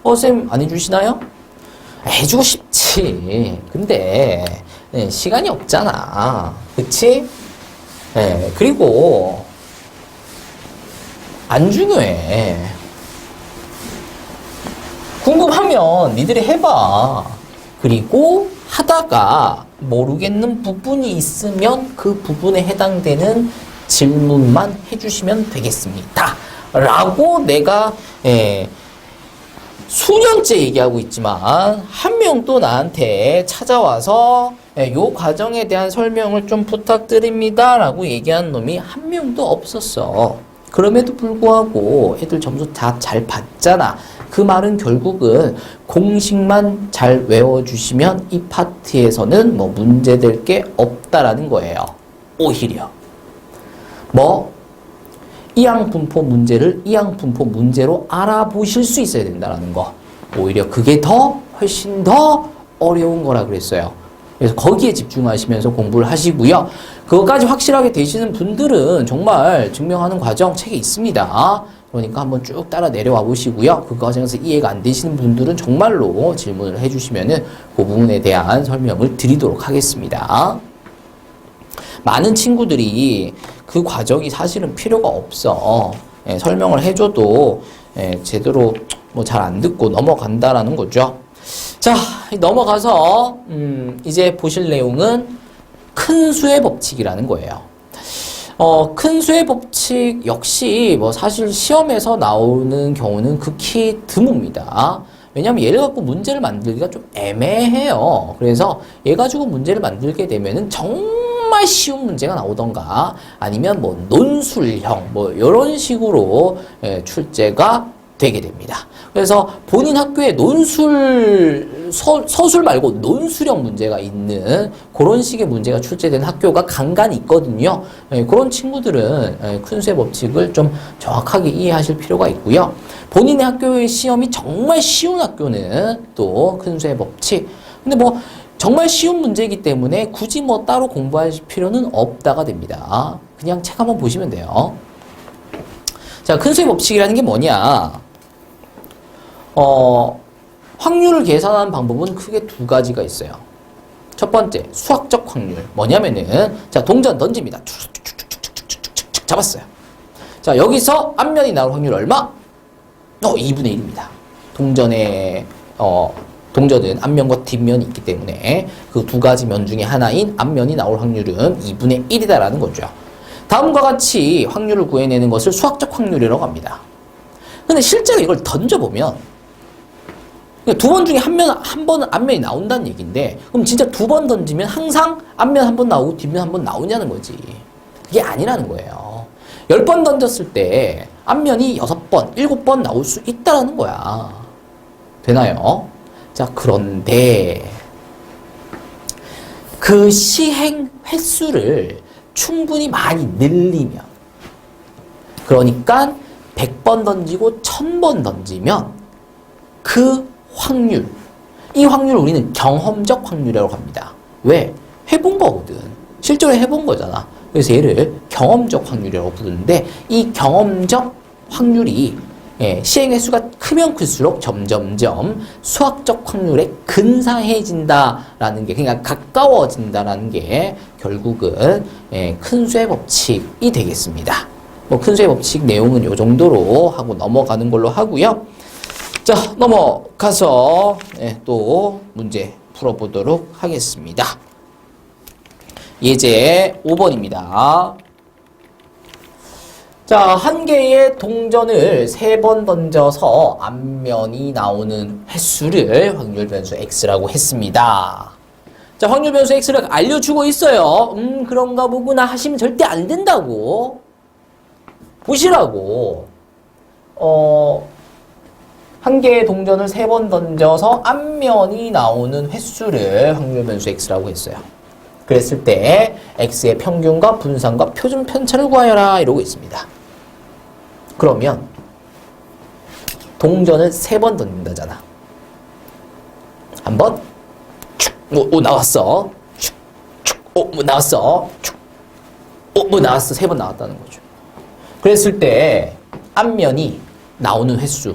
선생님 안 해주시나요? 해주고 싶지. 근데 시간이 없잖아. 그치? 그리고 안 중요해. 궁금하면 니들이 해봐. 그리고 하다가 모르겠는 부분이 있으면 그 부분에 해당되는 질문만 해주시면 되겠습니다. 라고 내가 수년째 얘기하고 있지만 한 명 또 나한테 찾아와서 요 과정에 대한 설명을 좀 부탁드립니다 라고 얘기한 놈이 한 명도 없었어. 그럼에도 불구하고 애들 점수 다 잘 봤잖아. 그 말은 결국은 공식만 잘 외워주시면 이 파트에서는 뭐 문제될 게 없다라는 거예요. 오히려 이항 분포 문제를 이항 분포 문제로 알아보실 수 있어야 된다라는 거. 오히려 그게 훨씬 더 어려운 거라 그랬어요. 그래서 거기에 집중하시면서 공부를 하시고요. 그것까지 확실하게 되시는 분들은 정말 증명하는 과정 책에 있습니다. 그러니까 한번 쭉 따라 내려와 보시고요. 그 과정에서 이해가 안 되시는 분들은 정말로 질문을 해주시면은 그 부분에 대한 설명을 드리도록 하겠습니다. 많은 친구들이 그 과정이 사실은 필요가 없어. 설명을 해줘도 제대로 뭐 잘 안 듣고 넘어간다라는 거죠. 자, 넘어가서 이제 보실 내용은 큰 수의 법칙이라는 거예요. 큰 수의 법칙 역시 뭐 사실 시험에서 나오는 경우는 극히 드뭅니다. 왜냐하면 얘를 갖고 문제를 만들기가 좀 애매해요. 그래서 얘 가지고 문제를 만들게 되면은 정말 쉬운 문제가 나오던가 아니면 뭐 논술형 뭐 이런 식으로 출제가 되게 됩니다. 그래서 본인 학교에 서술 말고 논술형 문제가 있는 그런 식의 문제가 출제된 학교가 간간히 있거든요. 그런 친구들은 큰 수의 법칙을 좀 정확하게 이해하실 필요가 있고요. 본인의 학교의 시험이 정말 쉬운 학교는 또 큰 수의 법칙. 근데 뭐 정말 쉬운 문제이기 때문에 굳이 뭐 따로 공부할 필요는 없다가 됩니다. 그냥 책 한번 보시면 돼요. 자, 큰 수의 법칙이라는 게 뭐냐? 확률을 계산하는 방법은 크게 두 가지가 있어요. 첫 번째, 수학적 확률. 뭐냐면은, 자, 동전 던집니다. 축축축축축축축 잡았어요. 자, 여기서 앞면이 나올 확률 얼마? 2분의 1입니다. 동전은 앞면과 뒷면이 있기 때문에 그 두 가지 면 중에 하나인 앞면이 나올 확률은 2분의 1이다라는 거죠. 다음과 같이 확률을 구해내는 것을 수학적 확률이라고 합니다. 근데 실제로 이걸 던져보면 두 번 중에 한 번은 앞면이 나온다는 얘기인데 그럼 진짜 두 번 던지면 항상 앞면 한 번 나오고 뒷면 한 번 나오냐는 거지. 그게 아니라는 거예요. 10번 던졌을 때 앞면이 6번, 7번 나올 수 있다라는 거야. 되나요? 자, 그런데 그 시행 횟수를 충분히 많이 늘리면 그러니까 100번 던지고 1000번 던지면 그 확률, 이 확률을 우리는 경험적 확률이라고 합니다. 왜? 해본 거거든. 실제로 해본 거잖아. 그래서 얘를 경험적 확률이라고 부르는데 이 경험적 확률이 시행 횟수가 크면 클수록 점점점 수학적 확률에 근사해진다라는 게 그러니까 가까워진다라는 게 결국은 큰 수의 법칙이 되겠습니다. 뭐 큰수의 법칙 내용은 요 정도로 하고 넘어가는 걸로 하고요. 자, 넘어가서 또 문제 풀어보도록 하겠습니다. 예제 5번입니다. 자, 한 개의 동전을 3번 던져서 앞면이 나오는 횟수를 확률 변수 x라고 했습니다. 자, 확률 변수 x를 알려주고 있어요. 그런가 보구나 하시면 절대 안 된다고. 보시라고. 한 개의 동전을 3번 던져서 앞면이 나오는 횟수를 확률 변수 x라고 했어요. 그랬을 때 x의 평균과 분산과 표준 편차를 구하여라 이러고 있습니다. 그러면 동전을 3번 던진다잖아. 한 번, 축, 오 나왔어. 축, 축, 뭐 나왔어. 축, 뭐 나왔어. 3번 나왔다는 거죠. 그랬을 때 앞면이 나오는 횟수.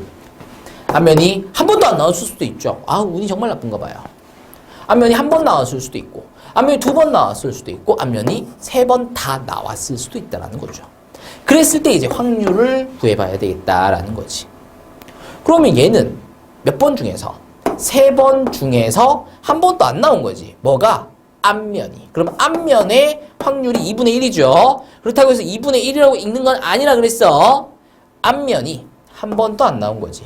앞면이 한 번도 안 나왔을 수도 있죠. 아, 운이 정말 나쁜가 봐요. 앞면이 한 번 나왔을 수도 있고, 앞면이 2번 나왔을 수도 있고, 앞면이 3번 다 나왔을 수도 있다는 거죠. 그랬을 때 이제 확률을 구해봐야 되겠다라는 거지. 그러면 얘는 몇 번 중에서? 3번 중에서 한 번도 안 나온 거지. 뭐가? 앞면이. 그럼 앞면의 확률이 2분의 1이죠. 그렇다고 해서 2분의 1이라고 읽는 건 아니라 그랬어. 앞면이 한 번도 안 나온 거지.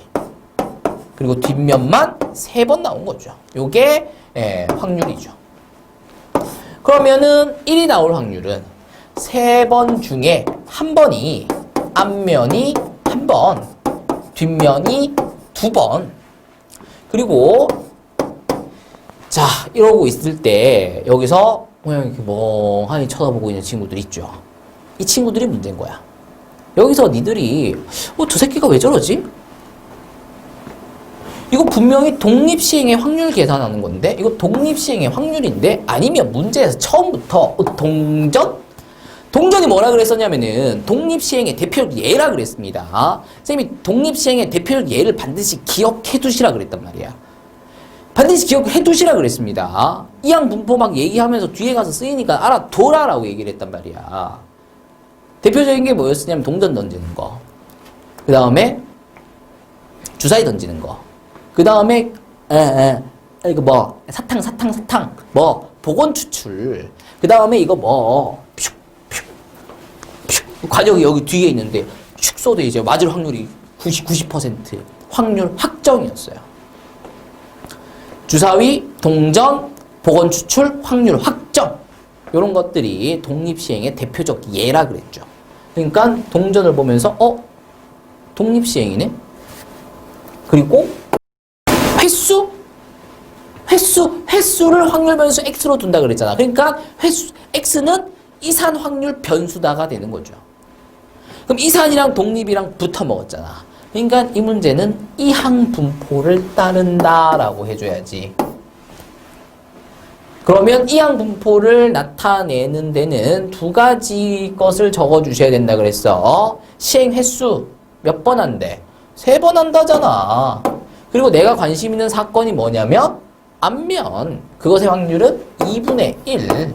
그리고 뒷면만 3번 나온 거죠. 요게 확률이죠. 그러면은 1이 나올 확률은 3번 중에 한 번이 앞면이 한 번, 뒷면이 2번. 그리고 자, 이러고 있을 때 여기서 그냥 이렇게 멍하니 쳐다보고 있는 친구들 있죠. 이 친구들이 문제인 거야. 여기서 니들이 저 새끼가 왜 저러지? 이거 분명히 독립시행의 확률 계산하는 건데 이거 독립시행의 확률인데 아니면 문제에서 처음부터 동전이 뭐라 그랬었냐면은 독립시행의 대표적 예라 그랬습니다. 선생님이 독립시행의 대표적 예를 반드시 기억해 두시라 그랬단 말이야. 반드시 기억해 두시라 그랬습니다. 이항 분포 막 얘기하면서 뒤에 가서 쓰이니까 알아둬라라고 얘기를 했단 말이야. 대표적인 게 뭐였었냐면 동전 던지는 거. 그 다음에 주사위 던지는 거. 그 다음에 이거 뭐 사탕 뭐 보건 추출. 그 다음에 이거 뭐 관역이 여기 뒤에 있는데 축소도 이제 맞을 확률이 90% 확률 확정이었어요. 주사위, 동전, 보건 추출, 확률 확정. 이런 것들이 독립시행의 대표적 예라 그랬죠. 그러니까 동전을 보면서 독립시행이네. 그리고 횟수를 확률 변수 x로 둔다 그랬잖아. 그러니까 x는 이산 확률 변수다가 되는 거죠. 그럼 이산이랑 독립이랑 붙어 먹었잖아. 그러니까 이 문제는 이항 분포를 따른다라고 해줘야지. 그러면 이항 분포를 나타내는 데는 2가지 것을 적어주셔야 된다 그랬어. 시행 횟수 몇 번 한대? 3번 한다잖아. 그리고 내가 관심 있는 사건이 뭐냐면 앞면. 그것의 확률은 2분의 1.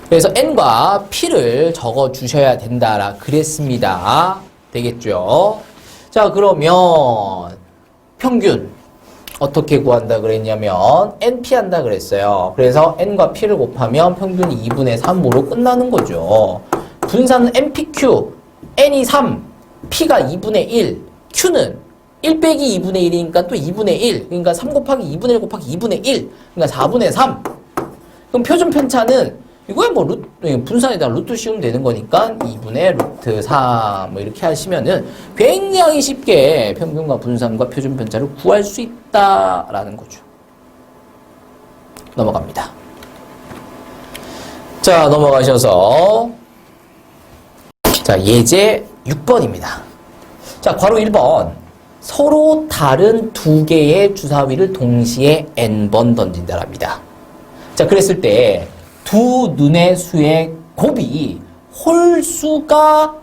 그래서 n과 p를 적어주셔야 된다라 그랬습니다. 되겠죠? 자, 그러면 평균 어떻게 구한다 그랬냐면 np 한다 그랬어요. 그래서 n과 p를 곱하면 평균이 2분의 3으로 끝나는 거죠. 분산은 npq, n이 3, p가 2분의 1, q는 1 빼기 2분의 1이니까 또 2분의 1. 그러니까 3 곱하기 2분의 1 곱하기 2분의 1. 그러니까 4분의 3. 그럼 표준 편차는 이거야 뭐 분산에다 루트 씌우면 되는 거니까 2분의 루트 3 뭐 이렇게 하시면은 굉장히 쉽게 평균과 분산과 표준 편차를 구할 수 있다라는 거죠. 넘어갑니다. 자, 넘어가셔서 자, 예제 6번입니다. 자, 괄호 1번. 서로 다른 2개의 주사위를 동시에 n번 던진다랍니다. 자, 그랬을 때 두 눈의 수의 곱이 홀수가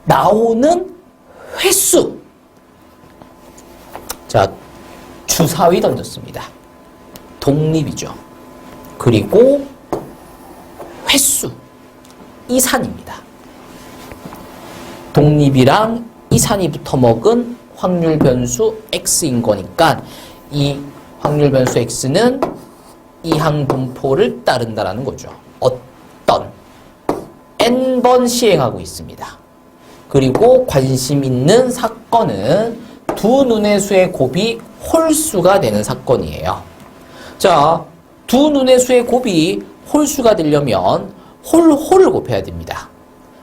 나오는 횟수. 자, 주사위 던졌습니다. 독립이죠. 그리고 횟수. 이산입니다. 독립이랑 이산이 붙어먹은 확률 변수 x인 거니까 이 확률 변수 x는 이항 분포를 따른다라는 거죠. 어떤 n번 시행하고 있습니다. 그리고 관심 있는 사건은 두 눈의 수의 곱이 홀수가 되는 사건이에요. 자, 두 눈의 수의 곱이 홀수가 되려면 홀을 곱해야 됩니다.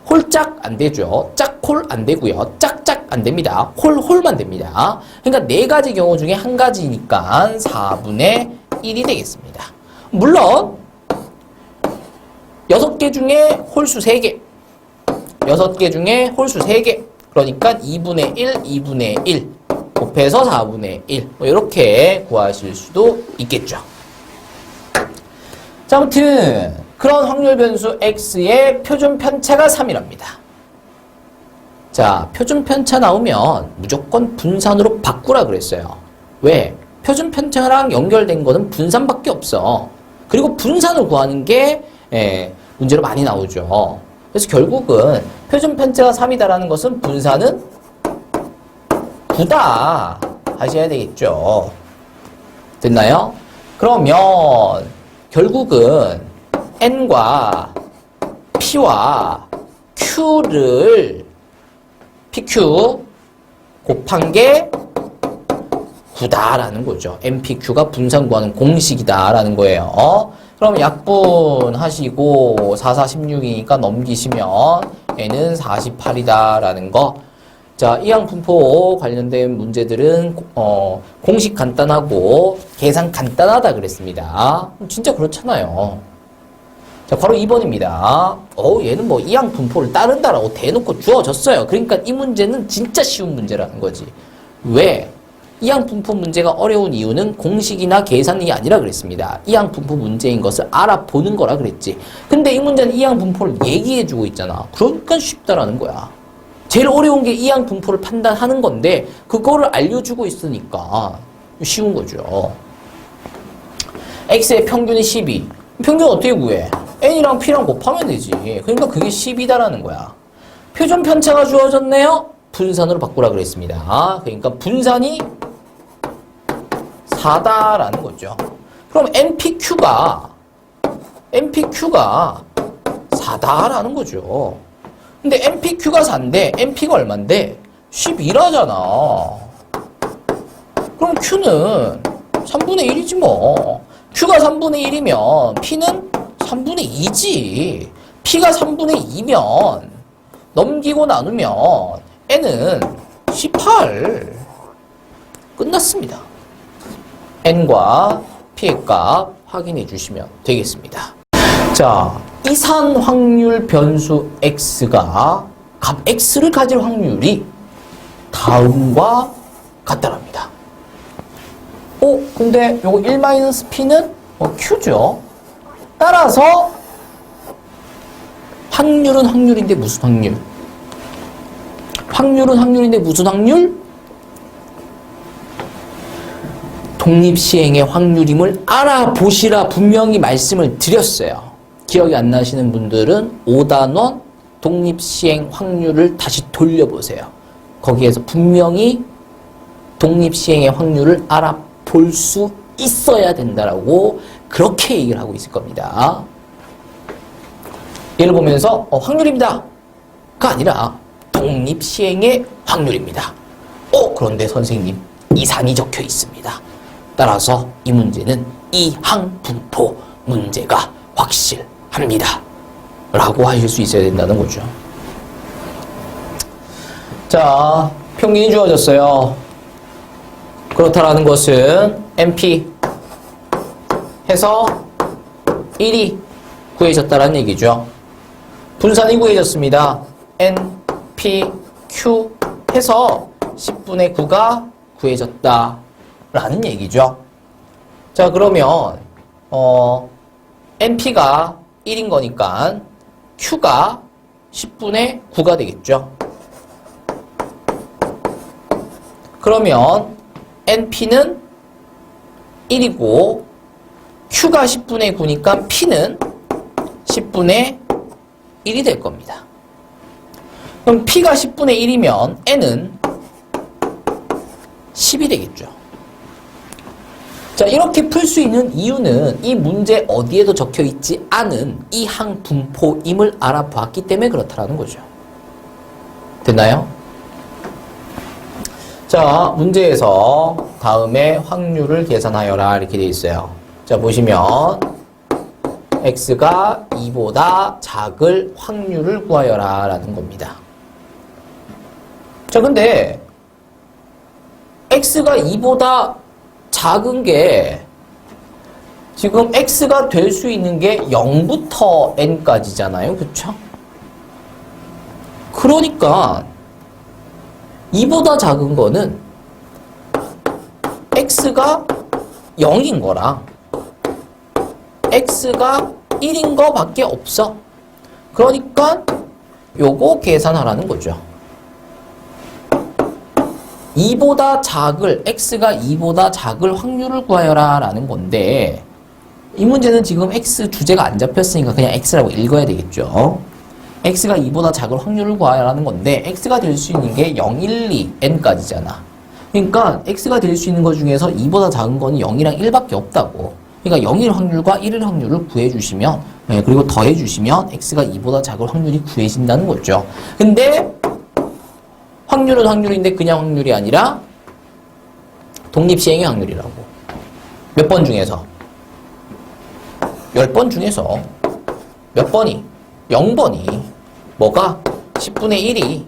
홀짝 안 되죠. 짝홀 안 되고요. 짝짝 안 됩니다. 홀만 됩니다. 그러니까 네 가지 경우 중에 한 가지니까 4분의 1이 되겠습니다. 물론 6개 중에 홀수 3개, 6개 중에 홀수 3개, 그러니까 2분의 1, 2분의 1 곱해서 4분의 1 뭐 이렇게 구하실 수도 있겠죠. 자, 아무튼 그런 확률 변수 x의 표준 편차가 3이랍니다. 자, 표준 편차 나오면 무조건 분산으로 바꾸라 그랬어요. 왜? 표준 편차랑 연결된 거는 분산밖에 없어. 그리고 분산을 구하는 게 문제로 많이 나오죠. 그래서 결국은 표준 편차가 3이다라는 것은 분산은 9다 하셔야 되겠죠. 됐나요? 그러면 결국은 n과 p와 q를 pq 곱한 게 9다라는 거죠. npq가 분산 구하는 공식이다라는 거예요. 그럼 약분하시고 4, 4, 16이니까 넘기시면 n은 48이다라는 거. 자, 이항 분포 관련된 문제들은 공식 간단하고 계산 간단하다 그랬습니다. 진짜 그렇잖아요. 자, 바로 2번입니다. 얘는 뭐 이항 분포를 따른다라고 대놓고 주어졌어요. 그러니까 이 문제는 진짜 쉬운 문제라는 거지. 왜? 이항 분포 문제가 어려운 이유는 공식이나 계산이 아니라 그랬습니다. 이항 분포 문제인 것을 알아보는 거라 그랬지. 근데 이 문제는 이항 분포를 얘기해주고 있잖아. 그러니까 쉽다라는 거야. 제일 어려운 게 이항 분포를 판단하는 건데 그거를 알려주고 있으니까 쉬운 거죠. x의 평균이 12. 평균 어떻게 구해? n이랑 p랑 곱하면 되지. 그러니까 그게 10이다라는 거야. 표준 편차가 주어졌네요. 분산으로 바꾸라 그랬습니다. 그러니까 분산이 4다라는 거죠. 그럼 npq가 4다라는 거죠. 근데 npq가 4인데 np가 얼만데? 11하잖아. 그럼 q는 3분의 1이지 뭐. q가 3분의 1이면 p는 3분의 2지. p가 3분의 2면 넘기고 나누면 n은 18. 끝났습니다. n과 p의 값 확인해 주시면 되겠습니다. 자, 이산 확률 변수 x가 값 x를 가질 확률이 다음과 같다랍니다. 근데 요거 1-p는 q죠. 따라서 확률은 확률인데 무슨 확률? 확률은 확률인데 무슨 확률? 독립시행의 확률임을 알아보시라 분명히 말씀을 드렸어요. 기억이 안 나시는 분들은 5단원 독립시행 확률을 다시 돌려보세요. 거기에서 분명히 독립시행의 확률을 알아볼 수 있어야 된다라고 그렇게 얘기를 하고 있을 겁니다. 예를 보면서 확률입니다. 가 아니라 독립시행의 확률입니다. 그런데 선생님 이산이 적혀 있습니다. 따라서 이 문제는 이항분포 문제가 확실합니다. 라고 하실 수 있어야 된다는 거죠. 자, 평균이 주어졌어요. 그렇다라는 것은 np 해서 1이 구해졌다라는 얘기죠. 분산이 구해졌습니다. npq 해서 10분의 9가 구해졌다라는 얘기죠. 자, 그러면 np가 1인 거니까 q가 10분의 9가 되겠죠. 그러면 np는 1이고 q가 10분의 9니까 p는 10분의 1이 될 겁니다. 그럼 P가 10분의 1이면 N은 10이 되겠죠. 자, 이렇게 풀 수 있는 이유는 이 문제 어디에도 적혀 있지 않은 이 항분포임을 알아봤기 때문에 그렇다라는 거죠. 됐나요? 자, 문제에서 다음에 확률을 계산하여라 이렇게 되어 있어요. 자, 보시면 x가 2보다 작을 확률을 구하여라 라는 겁니다. 자, 근데 x가 2보다 작은 게 지금 x가 될 수 있는 게 0부터 n까지잖아요. 그쵸? 그러니까 2보다 작은 거는 x가 0인 거랑 x가 1인 거 밖에 없어. 그러니까 요거 계산하라는 거죠. 2보다 작을, x가 2보다 작을 확률을 구하여라 라는 건데 이 문제는 지금 x 주제가 안 잡혔으니까 그냥 x라고 읽어야 되겠죠. x가 2보다 작을 확률을 구하라는 건데 x가 될 수 있는 게 0, 1, 2, n까지잖아. 그러니까 x가 될 수 있는 것 중에서 2보다 작은 거는 0이랑 1밖에 없다고. 그러니까 0일 확률과 1일 확률을 구해주시면, 그리고 더해주시면 x가 2보다 작을 확률이 구해진다는 거죠. 근데 확률은 확률인데 그냥 확률이 아니라 독립시행의 확률이라고. 몇 번 중에서? 10번 중에서 몇 번이? 0번이. 뭐가? 10분의 1이.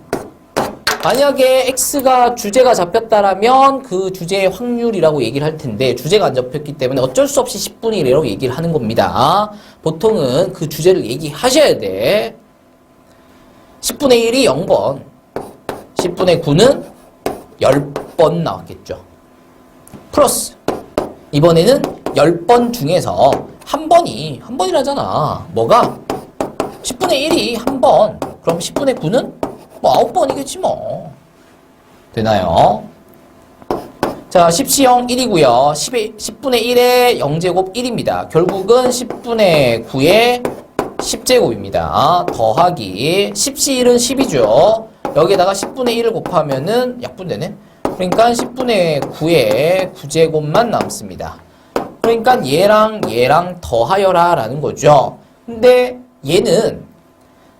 만약에 x가 주제가 잡혔다라면 그 주제의 확률이라고 얘기를 할 텐데 주제가 안 잡혔기 때문에 어쩔 수 없이 10분의 1이라고 얘기를 하는 겁니다. 보통은 그 주제를 얘기하셔야 돼. 10분의 1이 0번, 10분의 9는 10번 나왔겠죠. 플러스 이번에는 10번 중에서 한 번이라잖아. 뭐가? 10분의 1이 한 번. 그럼 10분의 9는 뭐 9번이겠지 뭐. 되나요? 자, 10시0 1이고요. 10분의 1의 0제곱 1입니다. 결국은 10분의 9의 10제곱입니다. 더하기 10시 1은 10이죠. 여기에다가 10분의 1을 곱하면은 약분되네. 그러니까 10분의 9의 9제곱만 남습니다. 그러니까 얘랑 더하여라 라는 거죠. 근데 얘는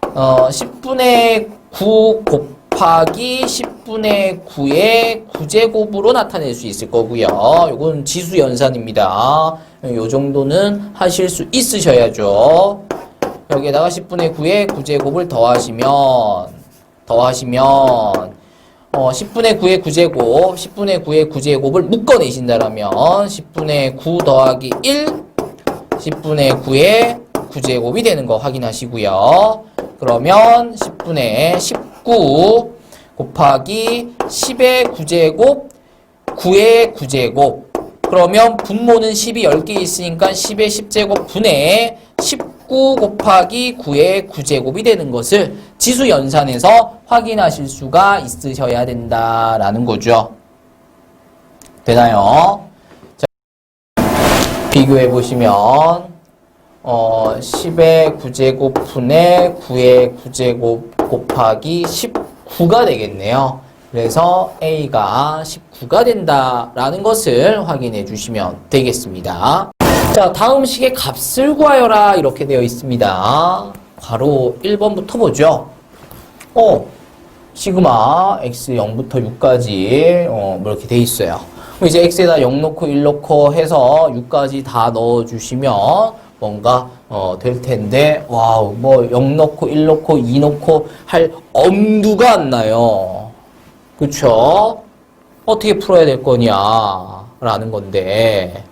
10분의 9 곱하기 10분의 9의 9제곱으로 나타낼 수 있을 거고요. 이건 지수연산입니다. 요 정도는 하실 수 있으셔야죠. 여기에다가 10분의 9의 9제곱을 더하시면 10분의 9의 9제곱, 10분의 9의 9제곱을 묶어내신다라면 10분의 9 더하기 1, 10분의 9의 9제곱이 되는 거 확인하시고요. 그러면 10분의 19 곱하기 10의 9제곱, 9의 9제곱. 그러면 분모는 10이 10개 있으니까 10의 10제곱 분의 19 곱하기 9의 9제곱이 되는 것을 지수연산에서 확인하실 수가 있으셔야 된다라는 거죠. 되나요? 자, 비교해 보시면 10의 9제곱 분의 9의 9제곱 곱하기 19가 되겠네요. 그래서 A가 19가 된다라는 것을 확인해 주시면 되겠습니다. 자, 다음 식의 값을 구하여라 이렇게 되어 있습니다. 바로 1번부터 보죠. 시그마 x 0부터 6까지 뭐 이렇게 돼 있어요. 이제 x에다 0 넣고 1 넣고 해서 6까지 다 넣어주시면 뭔가 될 텐데 와우 뭐 0 넣고 1 넣고 2 넣고 할 엄두가 안 나요. 그쵸? 어떻게 풀어야 될 거냐 라는 건데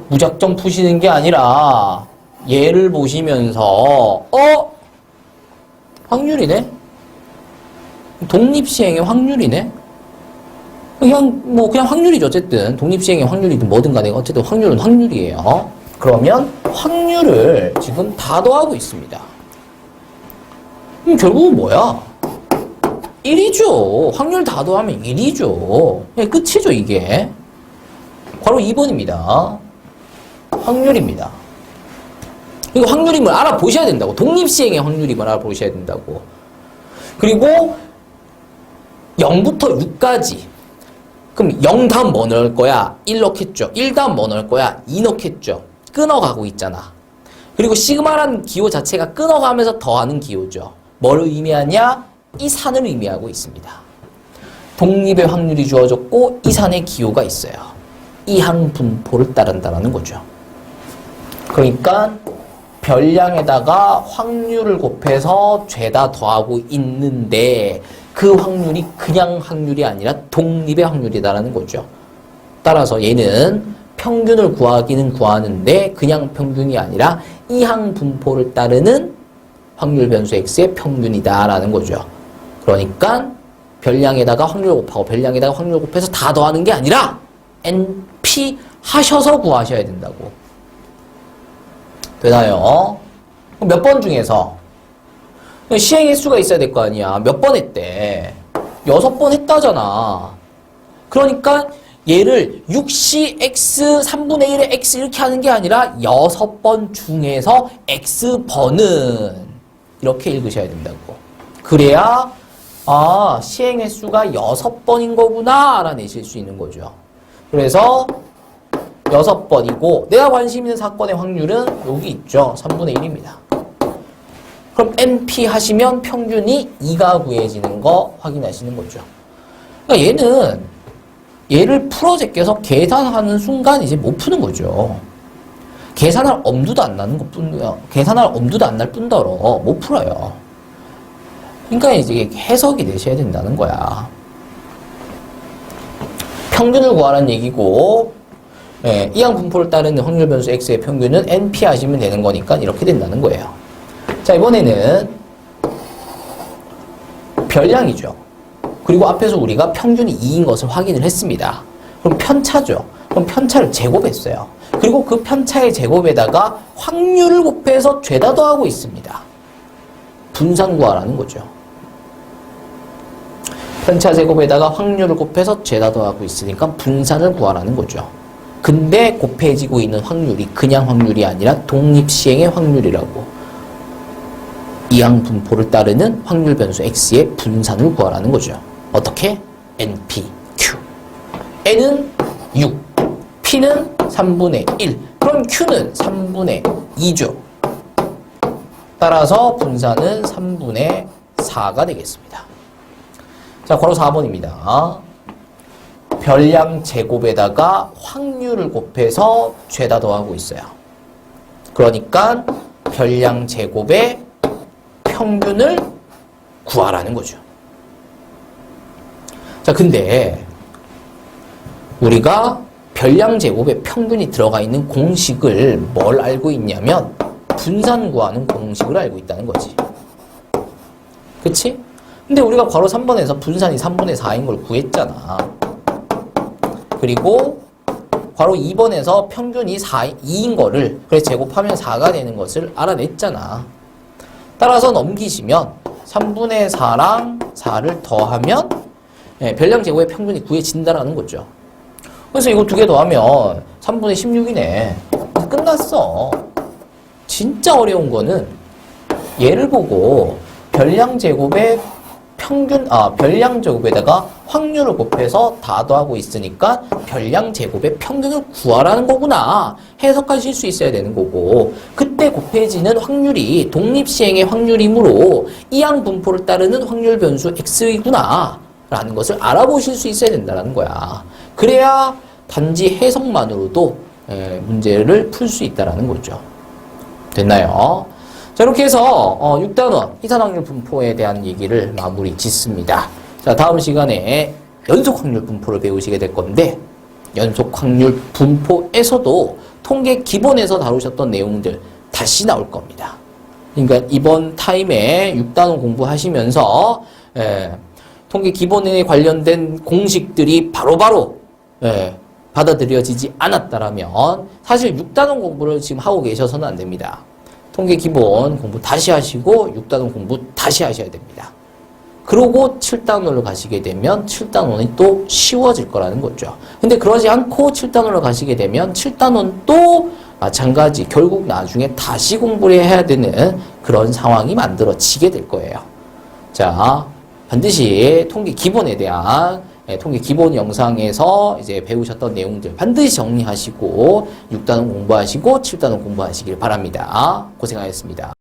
무작정 푸시는 게 아니라 얘를 보시면서 확률이네? 독립시행의 확률이네? 그냥 확률이죠. 어쨌든 독립시행의 확률이든 뭐든 간에 어쨌든 확률은 확률이에요. 그러면 확률을 지금 다 더하고 있습니다. 그럼 결국은 뭐야? 1이죠. 확률 다 더하면 1이죠. 끝이죠, 이게. 바로 2번입니다. 확률입니다. 이거 확률임을 알아보셔야 된다고. 독립시행의 확률임을 알아보셔야 된다고. 그리고 0부터 6까지. 그럼 0 다음 뭐 넣을 거야? 1 넣겠죠. 1 다음 뭐 넣을 거야? 2 넣겠죠. 끊어가고 있잖아. 그리고 시그마라는 기호 자체가 끊어가면서 더하는 기호죠. 뭘 의미하냐? 이 산을 의미하고 있습니다. 독립의 확률이 주어졌고 이 산의 기호가 있어요. 이항 분포를 따른다는 거죠. 그러니까 별량에다가 확률을 곱해서 죄다 더하고 있는데 그 확률이 그냥 확률이 아니라 독립의 확률이다라는 거죠. 따라서 얘는 평균을 구하기는 구하는데 그냥 평균이 아니라 이항 분포를 따르는 확률 변수 x의 평균이다라는 거죠. 그러니까 별량에다가 확률 곱하고 별량에다가 확률 곱해서 다 더하는 게 아니라 NP 하셔서 구하셔야 된다고. 되나요? 몇 번 중에서 시행 횟수가 있어야 될 거 아니야. 몇 번 했대? 6번 했다잖아. 그러니까 얘를 6시 x 3분의 1의 x 이렇게 하는 게 아니라 6번 중에서 x번은 이렇게 읽으셔야 된다고. 그래야 시행 횟수가 6번인 거구나 알아내실 수 있는 거죠. 그래서 6번이고 내가 관심 있는 사건의 확률은 여기 있죠. 3분의 1입니다. 그럼 NP 하시면 평균이 2가 구해지는 거 확인하시는 거죠. 그러니까 얘는 얘를 풀어 제껴서 계산하는 순간 이제 못 푸는 거죠. 계산할 엄두도 안 나는 것 뿐이야. 계산할 엄두도 안 날 뿐더러 못 풀어요. 그러니까 이제 해석이 되셔야 된다는 거야. 평균을 구하라는 얘기고, 이항 분포를 따르는 확률 변수 x의 평균은 NP 하시면 되는 거니까 이렇게 된다는 거예요. 자, 이번에는 별량이죠. 그리고 앞에서 우리가 평균이 2인 것을 확인을 했습니다. 그럼 편차죠. 그럼 편차를 제곱했어요. 그리고 그 편차의 제곱에다가 확률을 곱해서 죄다 더하고 있습니다. 분산 구하라는 거죠. 편차 제곱에다가 확률을 곱해서 죄다 더하고 있으니까 분산을 구하라는 거죠. 근데 곱해지고 있는 확률이 그냥 확률이 아니라 독립시행의 확률이라고. 이항 분포를 따르는 확률 변수 x의 분산을 구하라는 거죠. 어떻게? NP, Q. N은 6, P는 3분의 1. 그럼 Q는 3분의 2죠. 따라서 분산은 3분의 4가 되겠습니다. 자, 괄호 4번입니다. 별량 제곱에다가 확률을 곱해서 죄다 더하고 있어요. 그러니까 별량 제곱에 평균을 구하라는 거죠. 자, 근데 우리가 별량 제곱에 평균이 들어가 있는 공식을 뭘 알고 있냐면 분산 구하는 공식을 알고 있다는 거지. 그치? 근데 우리가 괄호 3번에서 분산이 3분의 4인 걸 구했잖아. 그리고 괄호 2번에서 평균이 2인 거를 그래서 제곱하면 4가 되는 것을 알아냈잖아. 따라서 넘기시면 3분의 4랑 4를 더하면 별량 제곱의 평균이 구해진다라는 거죠. 그래서 이거 두 개 더하면 3분의 16이네. 끝났어. 진짜 어려운 거는 얘를 보고 별량 제곱의 별량 제곱에다가 확률을 곱해서 다 더하고 있으니까 별량 제곱의 평균을 구하라는 거구나 해석하실 수 있어야 되는 거고, 그때 곱해지는 확률이 독립시행의 확률이므로 이항 분포를 따르는 확률 변수 x이구나 라는 것을 알아보실 수 있어야 된다는 거야. 그래야 단지 해석만으로도 문제를 풀 수 있다는 거죠. 됐나요? 자, 이렇게 해서 6단원 이산확률 분포에 대한 얘기를 마무리 짓습니다. 자, 다음 시간에 연속확률 분포를 배우시게 될 건데, 연속확률 분포에서도 통계 기본에서 다루셨던 내용들 다시 나올 겁니다. 그러니까 이번 타임에 6단원 공부하시면서 통계 기본에 관련된 공식들이 바로바로 받아들여지지 않았다라면 사실 6단원 공부를 지금 하고 계셔서는 안 됩니다. 통계 기본 공부 다시 하시고 6단원 공부 다시 하셔야 됩니다. 그러고 7단원으로 가시게 되면 7단원이 또 쉬워질 거라는 거죠. 근데 그러지 않고 7단원으로 가시게 되면 7단원도 마찬가지 결국 나중에 다시 공부를 해야 되는 그런 상황이 만들어지게 될 거예요. 자, 반드시 통계 기본에 대한 통계 기본 영상에서 이제 배우셨던 내용들 반드시 정리하시고 6단원 공부하시고 7단원 공부하시길 바랍니다. 고생하셨습니다.